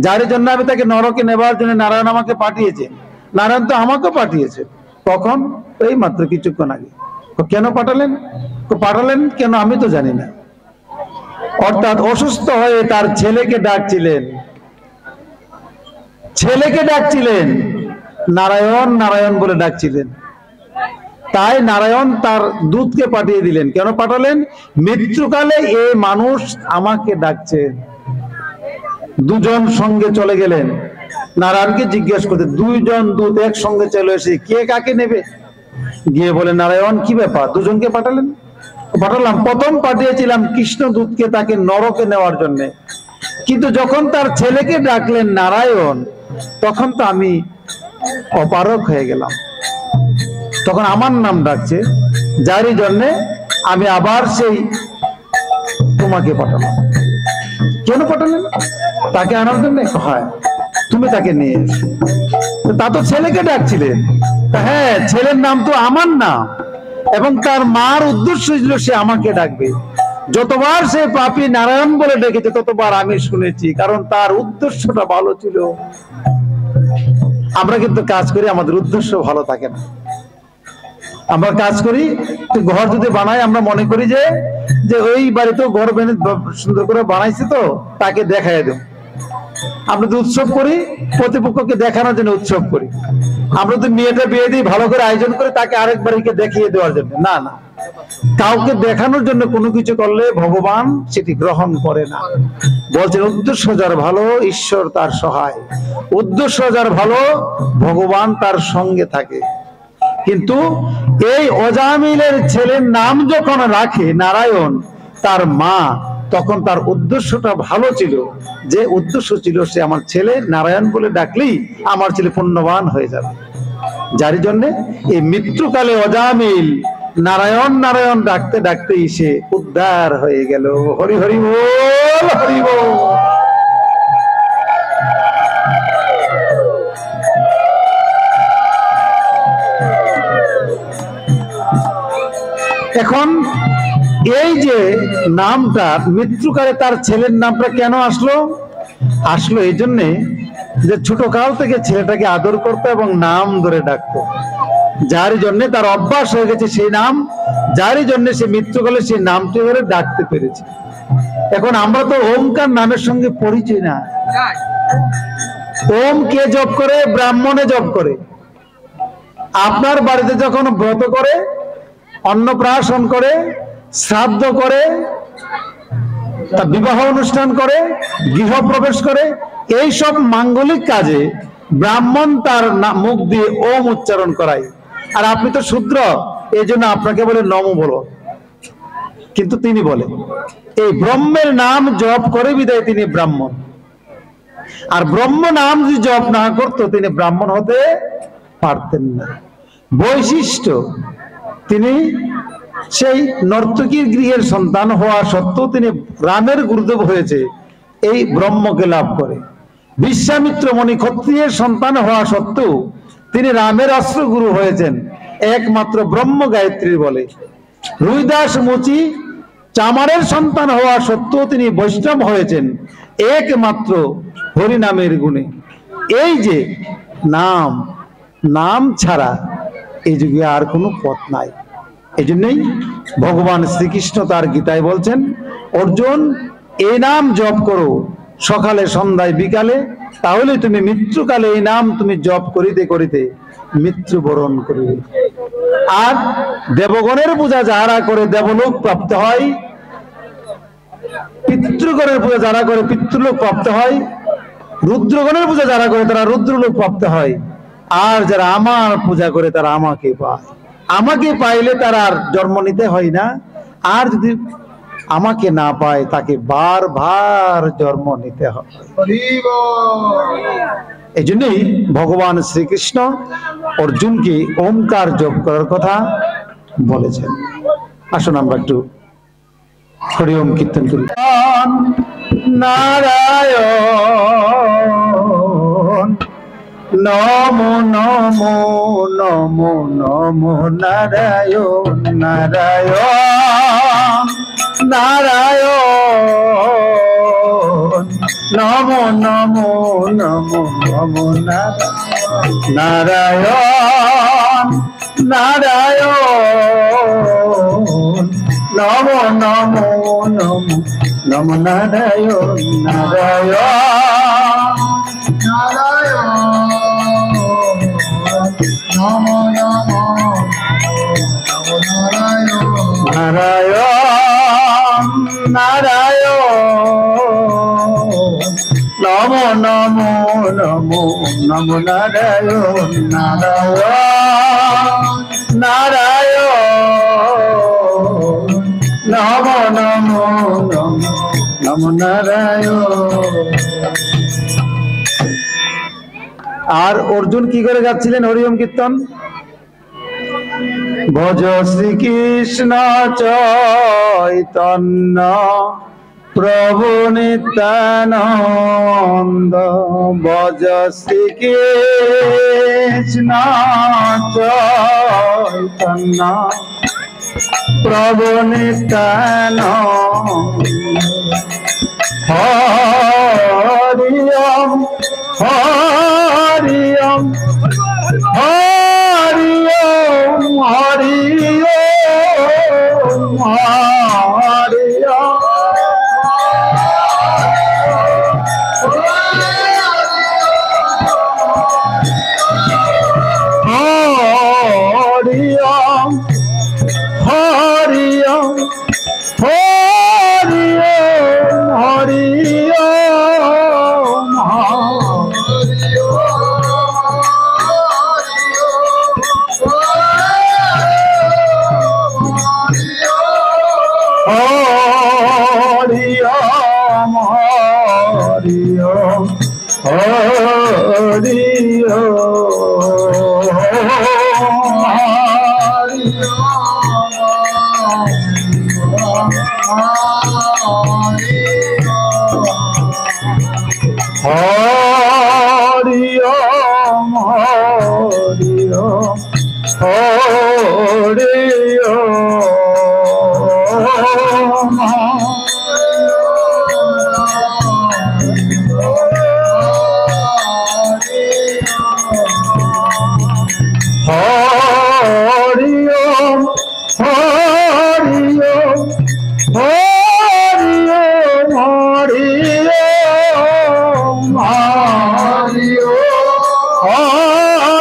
Speaker 1: যার জন্য আমি তাকে নরকে নেবার জন্য নারায়ণ আমাকে পাঠিয়েছে। নারায়ণ তো আমাকেও পাঠিয়েছে। কখন? এই মাত্র কিছুক্ষণ আগে। কেন পাঠালেন? পাঠালেন কেন আমি তো জানি না। অর্থাৎ অসুস্থ হয়ে তার ছেলেকে ডাকছিলেন, ছেলেকে ডাকছিলেন, নারায়ণ নারায়ণ বলে ডাকছিলেন। তাই নারায়ণ তার দূতকে পাঠিয়ে দিলেন। কেন পাঠালেন? মৃত্যুকালে এই মানুষ আমাকে ডাকছে। দুজন সঙ্গে চলে গেলেন, নারায়ণকে জিজ্ঞেস করতে। দুইজন দূত একসঙ্গে চলে এসে কে কাকে নেবে, গিয়ে বলে, নারায়ণ কি ব্যাপার, দুজনকে পাঠালেন? পাঠালাম, প্রথম পাঠিয়েছিলাম কৃষ্ণদূতকে তাকে নরকে নেওয়ার জন্য, কিন্তু যখন তার ছেলেকে ডাকলেন নারায়ণ, তখন তো আমি অপারক হয়ে গেলাম, তখন আমার নাম ডাকছে, যারই জন্যে আমি আবার সেই তোমাকে পাঠালাম। কেন পাঠালেন? তাকে আনার জন্য? হয়, তুমি তাকে নিয়ে এসো। তা তো ছেলেকে ডাকছিলেন। হ্যাঁ, ছেলের নাম তো আমার নাম, এবং তার মার উদ্দেশ্য ছিল সে আমাকে ডাকবে। যতবার সে পাপী নারায়ণ বলে ডেকেছে ততবার আমি শুনেছি, কারণ তার উদ্দেশ্যটা ভালো ছিল। আমরা কিন্তু কাজ করি, আমাদের উদ্দেশ্য ভালো থাকে না। আমরা কাজ করি, ঘর যদি বানাই, আমরা মনে করি যে ওই বাড়িতেও ঘর সুন্দর করে বানাইছে, তো তাকে দেখাই দেব। আমরা যদি উৎসব করি, প্রতিপক্ষকে দেখানোর জন্য উৎসব করি। আমরা যদি মেয়েটা বিয়ে দিই, ভালো করে আয়োজন করে তাকে আরেক বাড়িকে দেখিয়ে দেওয়ার জন্য। না না, কাউকে দেখানোর জন্য কোনো কিছু করলে ভগবান সেটি গ্রহণ করে না। বলছেন, উদ্দেশ্য যার ভালো, ঈশ্বর তার সহায়। উদ্দেশ্য যার ভালো, ভগবান তার সঙ্গে থাকে। কিন্তু এই অজামিলের ছেলের নাম যখন রাখে নারায়ণ, তার মা তখন তার উদ্দেশ্যটা ভালো ছিল, যে উদ্দেশ্য ছিল সে আমার ছেলে নারায়ণ বলে ডাকলেই আমার ছেলে পুণ্যবান হয়ে যাবে। যার জন্য এই মৃত্যুকালে অজামিল নারায়ণ নারায়ণ ডাকতে ডাকতেই সে উদ্ধার হয়ে গেল। হরি হরি বল, হরি বল। এখন এই যে নামটা মৃত্যুকালে তার ছেলের নামটা কেন আসলো? আসলো এই জন্যে যে ছোট কাল থেকে ছেলেটাকে আদর করতো এবং নাম ধরে ডাকতো, যার জন্য তার অভ্যাস হয়ে গেছে সেই নাম, যার জন্য সে মৃত্যুকালে সেই নামটি ধরে ডাকতে পেরেছে। এখন আমরা তো ওমকার নামের সঙ্গে পরিচয় না। ওম কে জপ করে? ব্রাহ্মণে জপ করে। আপনার বাড়িতে যখন ব্রত করে, অন্নপ্রাশন করে, শ্রাদ্ধ করে, তা বিবাহ অনুষ্ঠান করে, গৃহপ্রবেশ করে, এই সব মাঙ্গলিক কাজে ব্রাহ্মণ তার মুখ দিয়ে ওম উচ্চারণ করায়। আর আপনি তো শূদ্র, এই জন্য আপনাকে বলে নম বলো, কিন্তু তিনি বলে এই ব্রহ্মের নাম জপ করে বিদায় তিনি ব্রাহ্মণ। আর ব্রহ্ম নাম যদি জপ না করতো তিনি ব্রাহ্মণ হতে পারতেন না। বৈশিষ্ট্য, তিনি সেই নর্তকীর গৃহের সন্তান হওয়া সত্ত্বেও তিনি রামের গুরুদেব হয়েছে এই ব্রহ্মকে লাভ করে। বিশ্বামিত্র মণি ক্ষত্রিয়ের সন্তান হওয়া সত্ত্বেও তিনি রামের অস্ত্রগুরু হয়েছেন একমাত্র ব্রহ্ম গায়ত্রীর বলে। রুইদাস মুচি চামারের সন্তান হওয়া সত্ত্বেও তিনি বৈষ্ণব হয়েছেন একমাত্র হরিনামের গুণে। এই যে নাম, নাম ছাড়া এই যুগে আর কোনো পথ নাই। এই জন্যই ভগবান শ্রীকৃষ্ণ তার গীতায় বলছেন, অর্জুন এই নাম জপ করো সকালে সন্ধ্যায় বিকালে, তাহলে তুমি মৃত্যুকালে এই নাম তুমি জপ করিতে করিতে মৃত্যুবরণ করিবে। আর দেবগণের পূজা যারা করে দেবলোক প্রাপ্ত হয়, পিতৃগণের পূজা যারা করে পিতৃলোক প্রাপ্ত হয়, রুদ্রগণের পূজা যারা করে তারা রুদ্রলোক প্রাপ্ত হয়, আর যারা আমার পূজা করে তারা আমাকে পায়। আমাকে পাইলে তার আর জন্ম নিতে হয় না, আর যদি আমাকে না পায় তাকে বারবার জন্ম নিতে হয়। এই জন্যই ভগবান শ্রীকৃষ্ণ অর্জুনকে ওমকার জপ করার কথা বলেছেন। আসুন আমরা একটু হরি ওম কীর্তন করি। নারায়ণ নমো নমো নমো নমো নারায়ণ নারায়ণ নারায়ণ নমো নমো নমো নমো নারায়ণ নারায়ণ নমো নমো নমো নমো নারায়ণ নারায়ণ নমো নমো নারায়ণ নারায়ণ নমো নমো নমো নমো নারায়ণ নারায়ণ নারায়ণ নমো নমো নমো নমো নারায়ণ। আর অর্জুন কি করে যাচ্ছিলেন হরি ওম কীর্তন? ভজ শ্রীকৃষ্ণ চৈতন্য প্রভু নিত্যানন্দ, ভজ শ্রীকৃষ্ণ চৈতন্য প্রভু নিত্যানন্দ, হরি ওম হরি ওম হরি ওম হরি ওম হরি ওম হরি ওম হরি ওম হরি হরি ওম হরি ওম হরি ওম হরি ওম হরি ওম হরি ওম হরি ওম হরি ওম হরি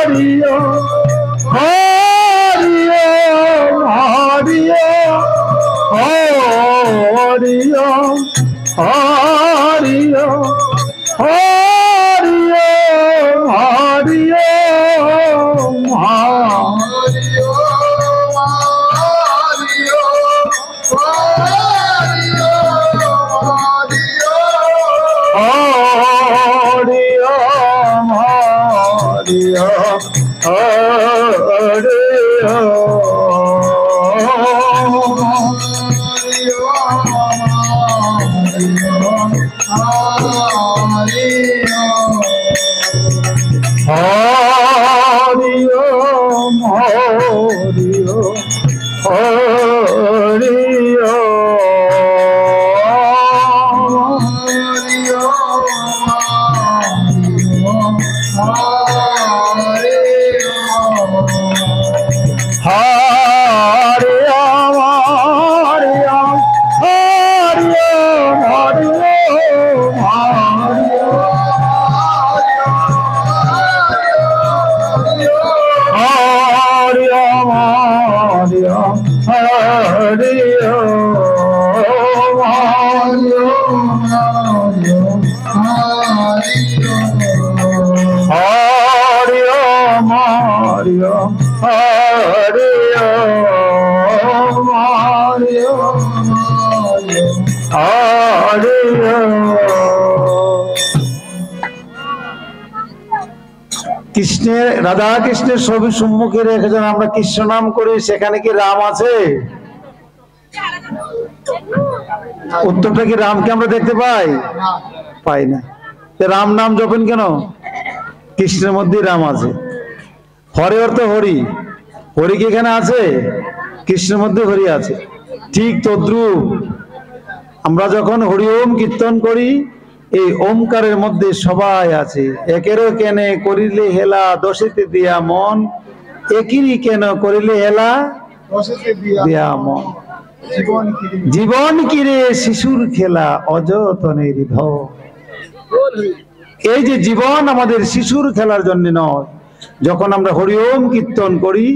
Speaker 1: ওম হরি ওম হরি ওম হরি ওম হরি ওম হরি হরি ওম হরি ওম হরি হরি ওম হরি ওম হরি হরে রাম হরে রাম হরে রাম হরে রাম হরে রাম হরে রাম হরে হরে রাম হরে রাম হরে হরে কৃষ্ণের রাধা কৃষ্ণের ছবি সম্মুখে রেখে যেন আমরা কৃষ্ণ নাম করি, সেখানে কি রাম আছে? উত্তরটা কি রামকে আমরা দেখতে পাই? পাই না। রাম নাম জপেন কেন? কৃষ্ণের মধ্যে রাম আছে। হরে অর্থ হরি, হরি কি এখানে আছে? কৃষ্ণের মধ্যে হরি আছে। ঠিক তদ্রূপ আমরা যখন হরি ওম কীর্তন করি, এই ওমকারের মধ্যে সবাই আছে। একেরও কেনে করিলে হেলা দশেতে দিয়া মন, একিরি কেন করিলে হেলা দিয়া মন। জীবন কিরে শিশুর খেলা অযতনের ধন। এই যে জীবন আমাদের শিশুর খেলার জন্য নয়। যখন আমরা হরি ওম কীর্তন করি,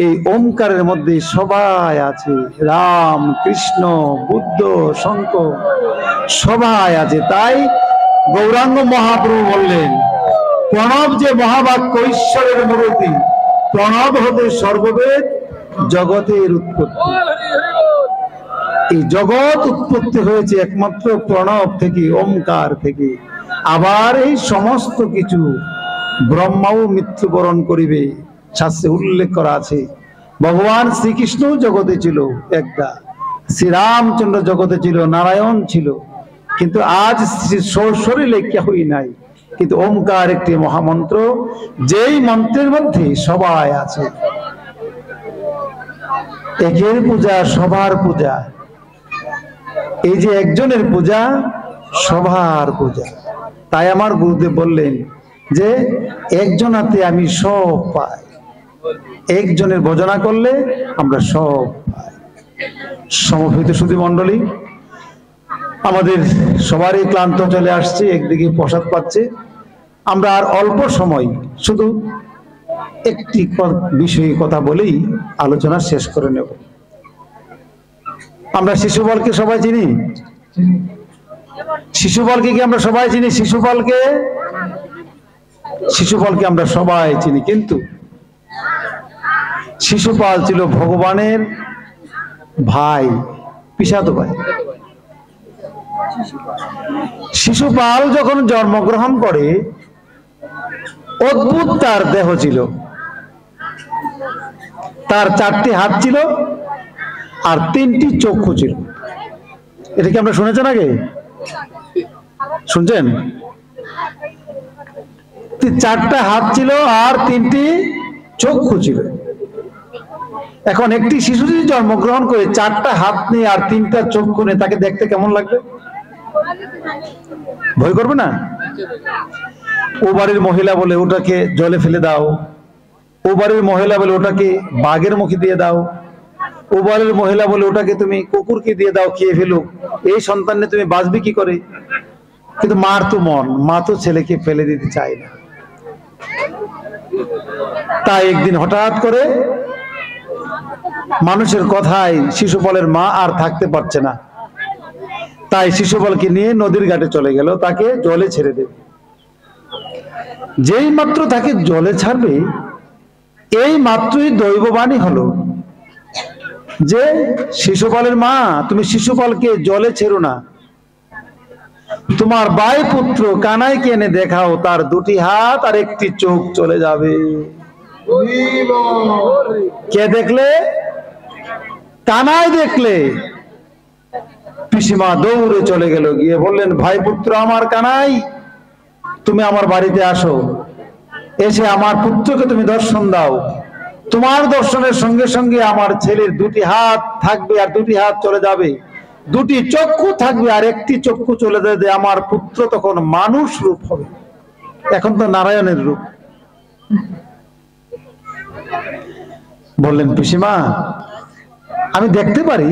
Speaker 1: এই ওমকারের মধ্যে সবাই আছে। রাম, কৃষ্ণ, বুদ্ধ, শঙ্কর সবাই আছে। তাই গৌরাঙ্গ মহাপ্রভু বললেন, প্রণব যে মহাবাক্য ঈশ্বরের মূর্তি, প্রণব হতে সর্ববেদ জগতের উৎপত্তি। এই জগৎ উৎপত্তি হয়েছে একমাত্র প্রণব থেকে, ওমকার থেকে। আবার এই সমস্ত কিছু ব্রহ্মাও মৃত্যুবরণ করিবে, শাস্ত্রে উল্লেখ করা আছে। ভগবান শ্রীকৃষ্ণ জগতে ছিল একটা, শ্রীরামচন্দ্র জগতে ছিল, নারায়ণ ছিল, কিন্তু আজ শরীরে কেহই নাই। কিন্তু ওমকার একটি মহামন্ত্র, যেই মন্ত্রের মধ্যে সবাই আছে। একের পূজা সবার পূজা। এই যে একজনের পূজা সবার পূজা। তাই আমার গুরুদেব বললেন যে একজনাতে আমি সব পাই, একজনের ভজনা করলে আমরা সব পাই। সমবেত সুধী মণ্ডলী, আমাদের সবারই ক্লান্ত চলে আসছে, একদিকে প্রসাদ পাচ্ছে। আমরা আর অল্প সময় শুধু একটি বিষয়ে কথা বলেই আলোচনা শেষ করে নেব। আমরা শিশুপালকে সবাই চিনি, শিশুপালকে কি আমরা সবাই চিনি? শিশুপালকে আমরা সবাই চিনি, কিন্তু শিশুপাল ছিল ভগবানের ভাই, পিসাতো ভাই। শিশুপাল যখন জন্মগ্রহণ করে, অদ্ভুত তার দেহ ছিল। তার 4টি হাত ছিল আর 3টি চক্ষু ছিল। এটা কি আমরা শুনেছেন আগে? শুনছেন? চারটা হাত ছিল আর তিনটি চক্ষু ছিল। এখন একটি শিশু যদি জন্মগ্রহণ করে চারটা হাত নিয়ে আর তিনটা চক্ষু নিয়ে, তাকে দেখতে কেমন লাগবে? ভয় করবে না? ও বাড়ির মহিলা বলে ওটাকে জলে ফেলে দাও, ও বাড়ির মহিলা বলে ওটাকে বাঘের মুখে দিয়ে দাও, ও বাড়ির মহিলা বলে ওটাকে তুমি কুকুরকে দিয়ে দাও খেয়ে ফেলুক, এই সন্তান নিয়ে তুমি বাঁচবে কি করে? কিন্তু মার তো মন, মা তো ছেলেকে ফেলে দিতে চায় না। তাই একদিন হঠাৎ করে মানুষের কথায় শিশুপালের মা আর থাকতে পারছে না, তাই শিশুপালকে নিয়ে নদীর ঘাটে চলে গেল, তাকে জলে ছেড়ে দেবে। যেই মাত্র তাকে জলে ছাড়বে, এই মাত্রই দৈববাণী হলো যে শিশুপালের মা, তুমি শিশুপালকে জলে ছেড়ো না, তোমার ভাই পুত্র কানাইকে এনে দেখাও, তার দুটি হাত আর একটি চোখ চলে যাবে। কে দেখলে? কানাই দেখলে। পিসিমা দৌড়ে চলে গেল, গিয়ে বললেন, ভাই পুত্র আমার কানাই, তুমি আমার বাড়িতে আসো, এসে আমার পুত্রকে তুমি দর্শন দাও। তোমার দর্শনের সঙ্গে সঙ্গে আমার ছেলের দুটি হাত থাকবে আর দুটি হাত চলে যাবে, দুটি চক্ষু থাকবে আর একটি চক্ষু চলে যাবে, আমার পুত্র তখন মানুষ রূপ হবে। এখন তো নারায়ণের রূপ। বললেন, পিসিমা আমি দেখতে পারি,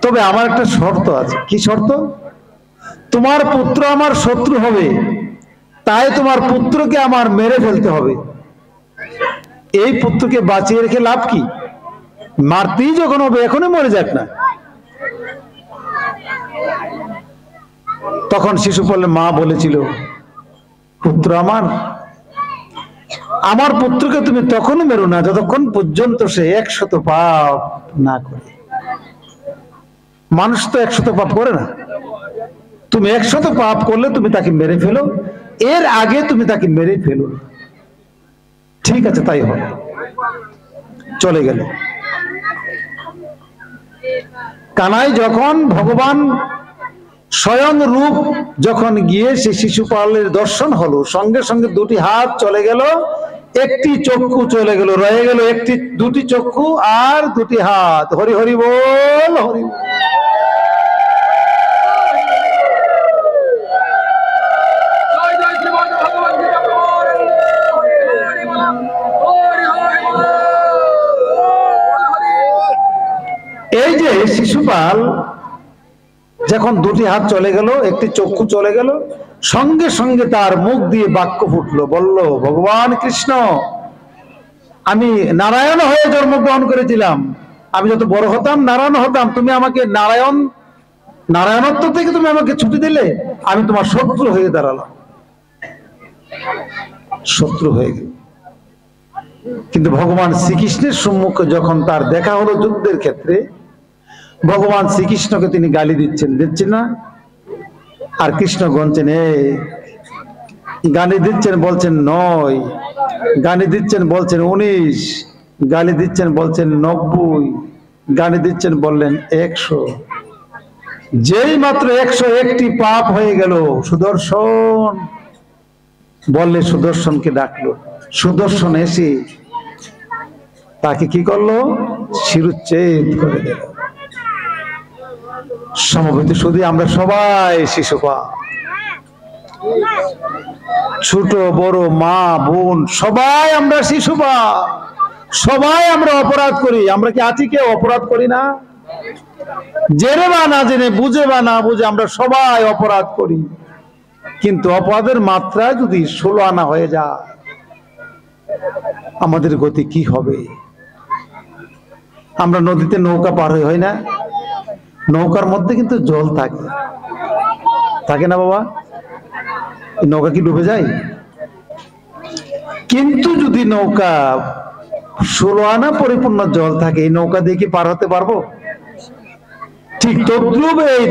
Speaker 1: তবে আমার একটা শর্ত আছে। কি শর্ত? তোমার পুত্র আমার শত্রু হবে, তাই তোমার পুত্রকে আমার মেরে ফেলতে হবে। এই পুত্রকে বাঁচিয়ে রেখে লাভ কি? মারতেই যখন হবে এখনই মরে যাক না। তখন শিশুপালের মা বলেছিল, পুত্র আমার পুত্রকে তুমি তখনই মেরো না যতক্ষণ পর্যন্ত সে 100 পাপ না করে। মানুষ তো 100 পাপ করে না, তুমি 100 পাপ করলে তুমি তাকে মেরে ফেলো, এর আগে তুমি তাকে মেরে ফেলো। ঠিক আছে, তাই হবে। চলে গেল। কানাই যখন ভগবান স্বয়ং রূপ যখন গিয়ে সে শিশুপালের দর্শন হলো, সঙ্গে সঙ্গে দুটি হাত চলে গেল, একটি চক্ষু চলে গেল, রয়ে গেল দুটি চক্ষু আর দুটি হাত। হরি হরি বল, হরি বল। এই যে শিশুপাল যখন দুটি হাত চলে গেল, একটি চক্ষু চলে গেল, সঙ্গে সঙ্গে তার মুখ দিয়ে বাক্য ফুটলো, বলল, ভগবান কৃষ্ণ, আমি নারায়ণ হয়ে জন্মগ্রহণ করেছিলাম, আমি যত বড় হতাম নারায়ণ হতাম, তুমি আমাকে নারায়ণত্ব থেকে তুমি আমাকে ছুটি দিলে, আমি তোমার শত্রু হয়ে দাঁড়ালাম। শত্রু হয়ে গেল। কিন্তু ভগবান শ্রীকৃষ্ণের সম্মুখে যখন তার দেখা হলো যুদ্ধের ক্ষেত্রে, ভগবান শ্রীকৃষ্ণকে তিনি গালি দিচ্ছেন না? আর কৃষ্ণ গণছেন, গালি দিচ্ছেন বলছেন 9, গালি দিচ্ছেন বলছেন 19, গালি দিচ্ছেন বলছেন 90, গালি দিচ্ছেন বললেন 100। যেই মাত্র 101টি পাপ হয়ে গেল, সুদর্শন বললে সুদর্শনকে ডাকলো। সুদর্শন এসে তাকে কি করলো? শিরুচ্ছেদ করে দিল। সমবেত শুধু আমরা সবাই শিশুপাল, ছোট বড় মা বোন সবাই আমরা শিশুপাল, সবাই আমরা অপরাধ করি। আমরা কি আছি কেউ অপরাধ করি না? জেনে বা না জেনে, বুঝে বা না বুঝে আমরা সবাই অপরাধ করি। কিন্তু অপরাধের মাত্রা যদি 16 আনা হয়ে যায়, আমাদের গতি কি হবে? আমরা নদীতে নৌকা পার হয় না? নৌকার মধ্যে কিন্তু জল থাকে না বাবা? নৌকা কি ডুবে যায়? কিন্তু যদি নৌকা 16 আনা পরিপূর্ণ জল থাকে, এই নৌকা দিয়ে কি পার হতে পারবো? ঠিক তদ্রূপ এই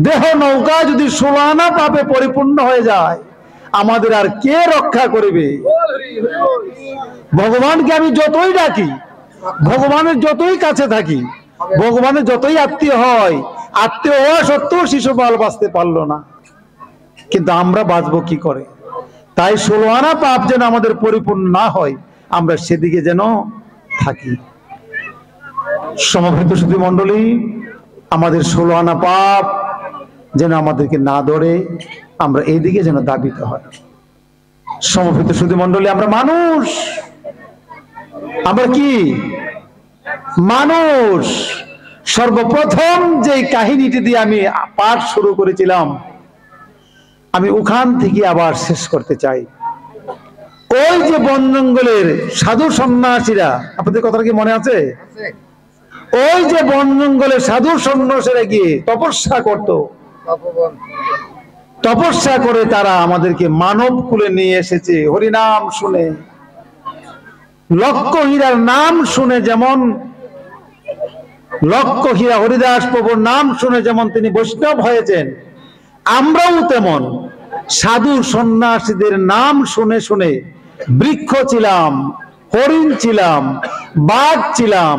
Speaker 1: দেহ নৌকা যদি 16 আনা পাপে পরিপূর্ণ হয়ে যায়, আমাদের আর কে রক্ষা করবে? ভগবানকে আমি যতই ডাকি, ভগবানের যতই কাছে থাকি, ভগবানের যতই আত্মীয় হয়, আত্মীয় হওয়া সত্ত্বেও শিশুপাল বাঁচতে পারলো না, কিন্তু আমরা বাঁচবো কি করে? তাই 16 আনা পাপ যেন আমাদের পরিপূর্ণ না হয়, আমরা সেদিকে যেন থাকি। সমবেত সুধী মণ্ডলী, আমাদের 16 আনা পাপ যেন আমাদেরকে না ধরে, আমরা এইদিকে যেন দাবিত হয়। সমবেত সুধী মণ্ডলী, আমরা মানুষ, আমরা কি মানুষ। সর্বপ্রথম যে কাহিনীটি দিয়ে আমি পাঠ শুরু করেছিলাম, আমি ওখান থেকে আবার শেষ করতে চাই। ওই যে বন জঙ্গলের সাধু সন্ন্যাসীরা, আপনাদের কথা কি মনে আছে? ওই যে বন জঙ্গলের সাধু সন্ন্যাসীরা গিয়ে তপস্যা করত, তপস্যা করে তারা আমাদেরকে মানব কুলে নিয়ে এসেছে। হরিনাম শুনে, লক্ষ হীরার নাম শুনে, যেমন লক্ষ হীরা হরিদাস প্রভুর নাম শুনে যেমন তিনি বৈষ্ণব হয়েছেন, আমরাও তেমন সাধু সন্ন্যাসীদের নাম শুনে শুনে বৃক্ষ ছিলাম, হরিণ ছিলাম, বাঘ ছিলাম,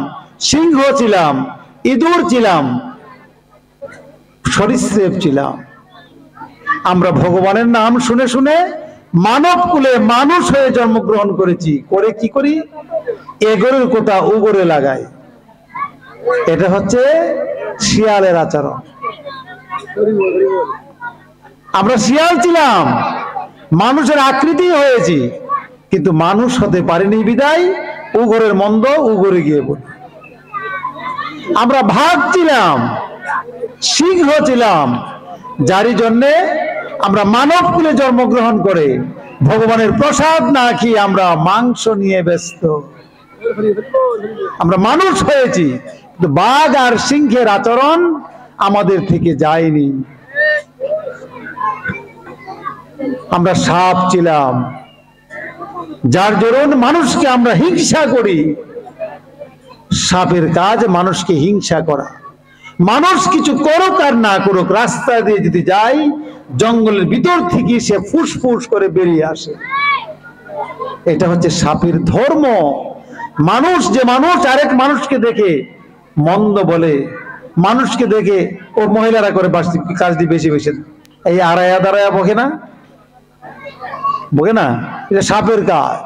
Speaker 1: সিংহ ছিলাম, ইঁদুর ছিলাম, সরীসৃপ ছিলাম। আমরা ভগবানের নাম শুনে শুনে মানব কুলে মানুষ হয়ে জন্মগ্রহণ করেছি। করে কি করি? এগোরের কোথা উগরে লাগাই। এটা হচ্ছে শিয়ালের আচরণ। আমরা শিয়াল ছিলাম, মানুষের আকৃতি হয়েছি, কিন্তু মানুষ হতে পারিনি বিদায় উগরের মন্দ উগরে গিয়ে বলি। আমরা ভাগ ছিলাম, সিংহ ছিলাম, যারই জন্যে আমরা মানব কুলে জন্মগ্রহণ করে ভগবানের প্রসাদ না খেয়ে আমরা মাংস নিয়ে ব্যস্ত। আমরা মানুষ হয়েছি, কিন্তু বাঘ আর সিংহের আচরণ আমাদের থেকে যায়নি। আমরা সাপ ছিলাম, যার দরুন মানুষকে আমরা হিংসা করি। সাপের কাজ মানুষকে হিংসা করা। মানুষ কিছু করুক আর না করুক, রাস্তা দিয়ে যদি যায়, জঙ্গলের ভিতর থেকে সে ফুসফুস করে বেরিয়ে আসে। এটা হচ্ছে সাপের ধর্ম। মানুষ যে মানুষ আরেক মানুষকে দেখে মন্দ বলে, মানুষকে দেখে ও মহিলারা করে কাজ দিয়ে বেশি বেশি এই আড়াইয়া দাঁড়ায়া বকে না, বকে না, এটা সাপের কাজ।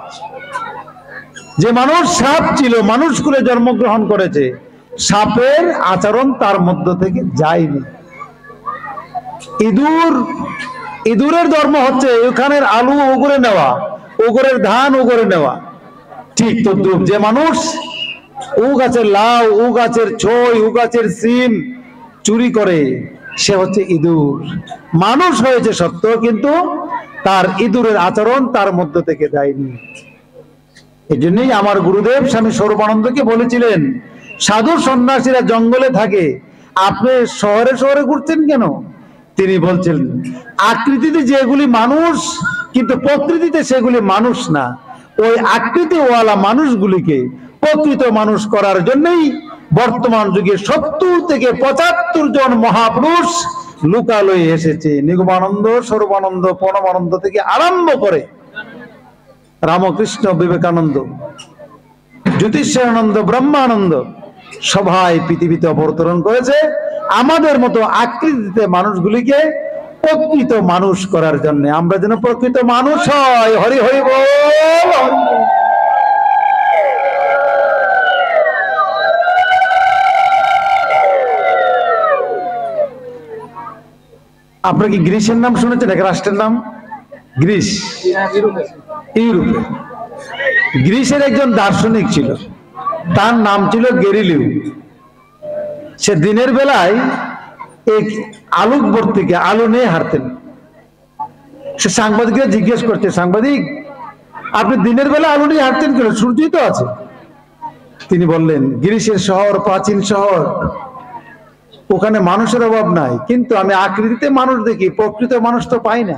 Speaker 1: যে মানুষ সাপ ছিল, মানুষ কুলে জন্মগ্রহণ করেছে, সাপের আচরণ তার মধ্য থেকে যায়নি। ইঁদুরের ধর্ম হচ্ছে ওখানের আলু উগরে নেওয়া, উগরের ধান উগরে নেওয়া। ঠিক তদ্রুপ যে মানুষ উ গাছের লাউ, উ গাছের ছই, উ গাছের সিম চুরি করে, সে হচ্ছে ইঁদুর। মানুষ হয়েছে সত্য, কিন্তু তার ইঁদুরের আচরণ তার মধ্য থেকে যায়নি। এই জন্যই আমার গুরুদেব স্বামী স্বরূপানন্দকে বলেছিলেন, সাধু সন্ন্যাসীরা জঙ্গলে থাকে, আপনি শহরে শহরে ঘুরছেন কেন? তিনি বলছেন, আকৃতিতে যেগুলি মানুষ, কিন্তু প্রকৃতিতে সেগুলি মানুষ না। ওই আকৃতিওয়ালা মানুষগুলিকে প্রকৃত মানুষ করার জন্যই বর্তমান যুগে 70 থেকে 75 জন মহাপুরুষ লোকালয়ে এসেছে। নিগমানন্দ, স্বরূপানন্দ, পরমানন্দ থেকে আরম্ভ করে রামকৃষ্ণ, বিবেকানন্দ, জ্যোতিষানন্দ, ব্রহ্মানন্দ সবাই পৃথিবীতে অবতরণ করেছে আমাদের মতো আকৃতিতে মানুষগুলিকে প্রকৃত মানুষ করার জন্য। আমরা যেন প্রকৃত মানুষ হয়। হরি হরি বল। আপনারা কি গ্রিসের নাম শুনেছেন? এক রাষ্ট্রের নাম গ্রিস, ইউরোপে। গ্রিসের একজন দার্শনিক ছিল, তার নাম ছিল গ্যালিলিও। সে দিনের বেলায় এক আলোকবর্তীকে আলো নিয়ে হাঁটতেন। সে সাংবাদিকরা জিজ্ঞেস করছে, সাংবাদিক আপনি দিনের বেলা আলো নিয়ে হাঁটতেন কেন? সূর্যই তো আছে। তিনি বললেন, গ্রিসের শহর, প্রাচীন শহর, ওখানে মানুষের অভাব নাই, কিন্তু আমি আকৃতিতে মানুষ দেখি, প্রকৃত মানুষ তো পাই না।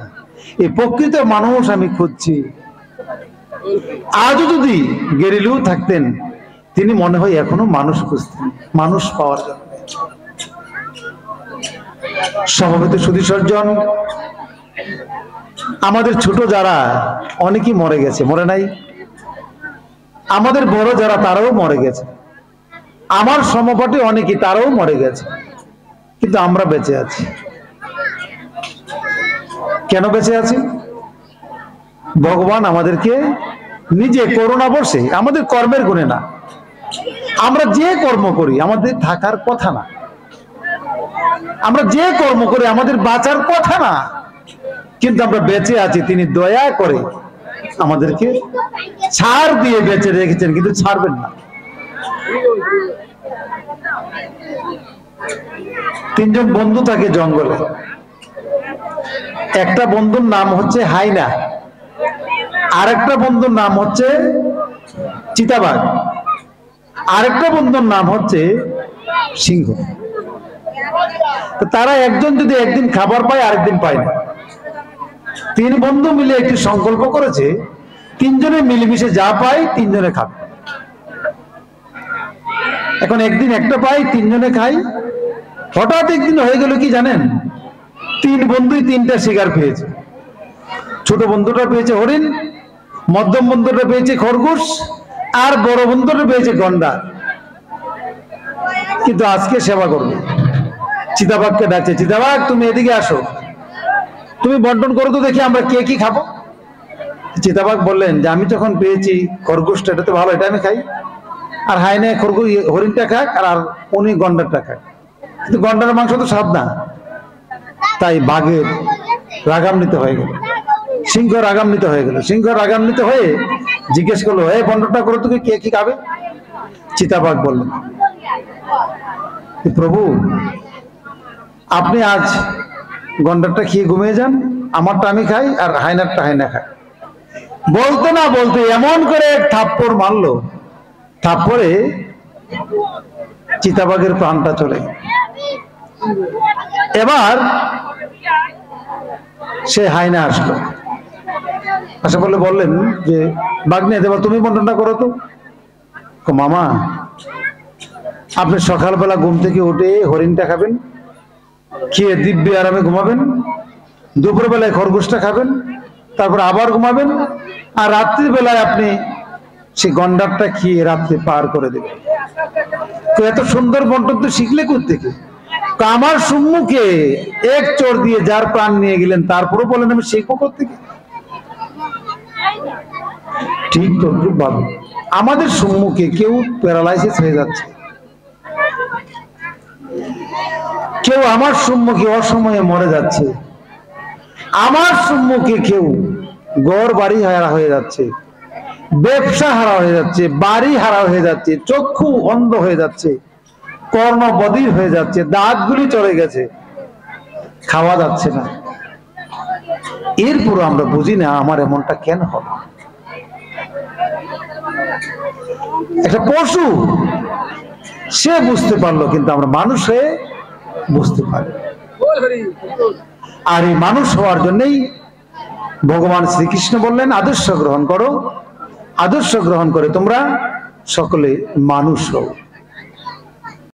Speaker 1: এই প্রকৃত মানুষ আমি খুঁজছি। আজও যদি গ্যালিলিও থাকতেন, তিনি মনে হয় এখনো মানুষ খুঁজতেন, মানুষ পাওয়ার জন্য। সমবেত সুধী সজ্জন, আমাদের ছোট যারা অনেকেই মরে গেছে, মরে নাই? আমাদের বড় যারা তারাও মরে গেছে। আমার সমপাটি অনেকেই তারাও মরে গেছে, কিন্তু আমরা বেঁচে আছি। কেন বেঁচে আছি? ভগবান আমাদেরকে নিজে করুণা বসে, আমাদের কর্মের গুণে না, আমরা যে কর্ম করি আমাদের থাকার কথা না, আমরা যে কর্ম করি আমাদের বাঁচার কথা না, কিন্তু আমরা বেঁচে আছি। তিনি দয়া করে আমাদেরকে ছাড় দিয়ে বেঁচে রেখেছেন, কিন্তু ছাড়বেন না। তিনজন বন্ধু থাকে জঙ্গলে। একটা বন্ধুর নাম হচ্ছে হাইনা, আরেকটা বন্ধুর নাম হচ্ছে চিতাবাঘ, আরেকটা বন্ধুর নাম হচ্ছে সিংহ। তো তারা একজন যদি একদিন খাবার পায় আরেকদিন পায় না, তিন বন্ধু মিলে একটি সংকল্প করেছে তিনজনে মিলেমিশে যা পায় তিনজনে খাবে। এখন একদিন একটা পাই, তিনজনে খাই। হঠাৎ একদিন হয়ে গেল কি জানেন, তিন বন্ধুই তিনটা শিকার পেয়েছে। ছোট বন্ধুটা পেয়েছে হরিণ, মধ্যম বন্ধুটা পেয়েছে খরগোশ, আর বড় বন্ধুটা পেয়েছে গন্ডার। কিন্তু আজকে সেবা করবে, চিতাবাঘকে ডাকছে, চিতাবাঘ তুমি এদিকে আসো, তুমি বন্টন করো তো দেখি আমরা কে কি খাবো। চিতাবাঘ বললেন যে আমি যখন পেয়েছি খরগোশটা, এটা তো ভালো, এটা আমি খাই। আর হাইনে খরগোশ হরিণটা খাক, আর উনি গন্ডারটা খাক। কিন্তু গন্ডারের মাংস তো স্বাদ না, তাই বাঘের রাগান্বিত হয়ে গেল, সিংহ রাগান্বিত হয়ে গেল। সিংহ রাগান্বিত হয়ে জিজ্ঞেস করলো, এই বন্টনটা করো তো কে কি খাবে। চিতাবাঘ বললেন, প্রভু আপনি আজ গন্ডারটা খেয়ে ঘুমিয়ে যান, আমারটা আমি খাই আর হাইনারটা হাইনা খায়। বলতে না বলতে এমন করে থাপ্পড় মারলো, থাপ্পড়ে চিতাবাঘের প্রাণটা চলে। এবার সে হাইনা আসলো, আসা বলে বললেন যে বাঘনে এবার তুমি বন্টনটা করো তো। মামা আপনি সকালবেলা ঘুম থেকে উঠে হরিণটা খাবেন, খেয়ে দিব্যি আরামে ঘুমাবেন, দুপুর বেলায় খরগোশটা খাবেন, তারপর আবার ঘুমাবেন, আর রাত্রির বেলায় আপনি সেই গন্ডারটা খেয়ে রাত্রি পার করে দেবেন। তো এত সুন্দর বন্টন তো শিখলে কোত্থেকে? আমার সম্মুখে এক চোর দিয়ে যার প্রাণ নিয়ে গেলেন, তারপরও বলেন আমি শিখবো কোত্থেকে? ঠিক তো ভাবে আমাদের সম্মুখে কেউ প্যারালাইসিস হয়ে যাচ্ছে, কেউ আমার সম্মুখে অসময়ে মরে যাচ্ছে, আমার সম্মুখে কেউ ঘর বাড়ি হারা হয়ে যাচ্ছে, ব্যবসা হারা হয়ে যাচ্ছে, বাড়ি হারা হয়ে যাচ্ছে, চক্ষু অন্ধ হয়ে যাচ্ছে, কর্ণ বধির হয়ে যাচ্ছে, দাঁতগুলি চলে গেছে, খাওয়া যাচ্ছে না। এরপর আমরা বুঝি না আমার এমনটা কেন হবে। একটা পশু সে বুঝতে পারলো, কিন্তু আমরা মানুষ হয়ে বুঝতে পারি। আর এই মানুষ হওয়ার জন্যই ভগবান শ্রীকৃষ্ণ বললেন আদর্শ গ্রহণ করো, আদর্শ গ্রহণ করে তোমরা সকলে মানুষ হও।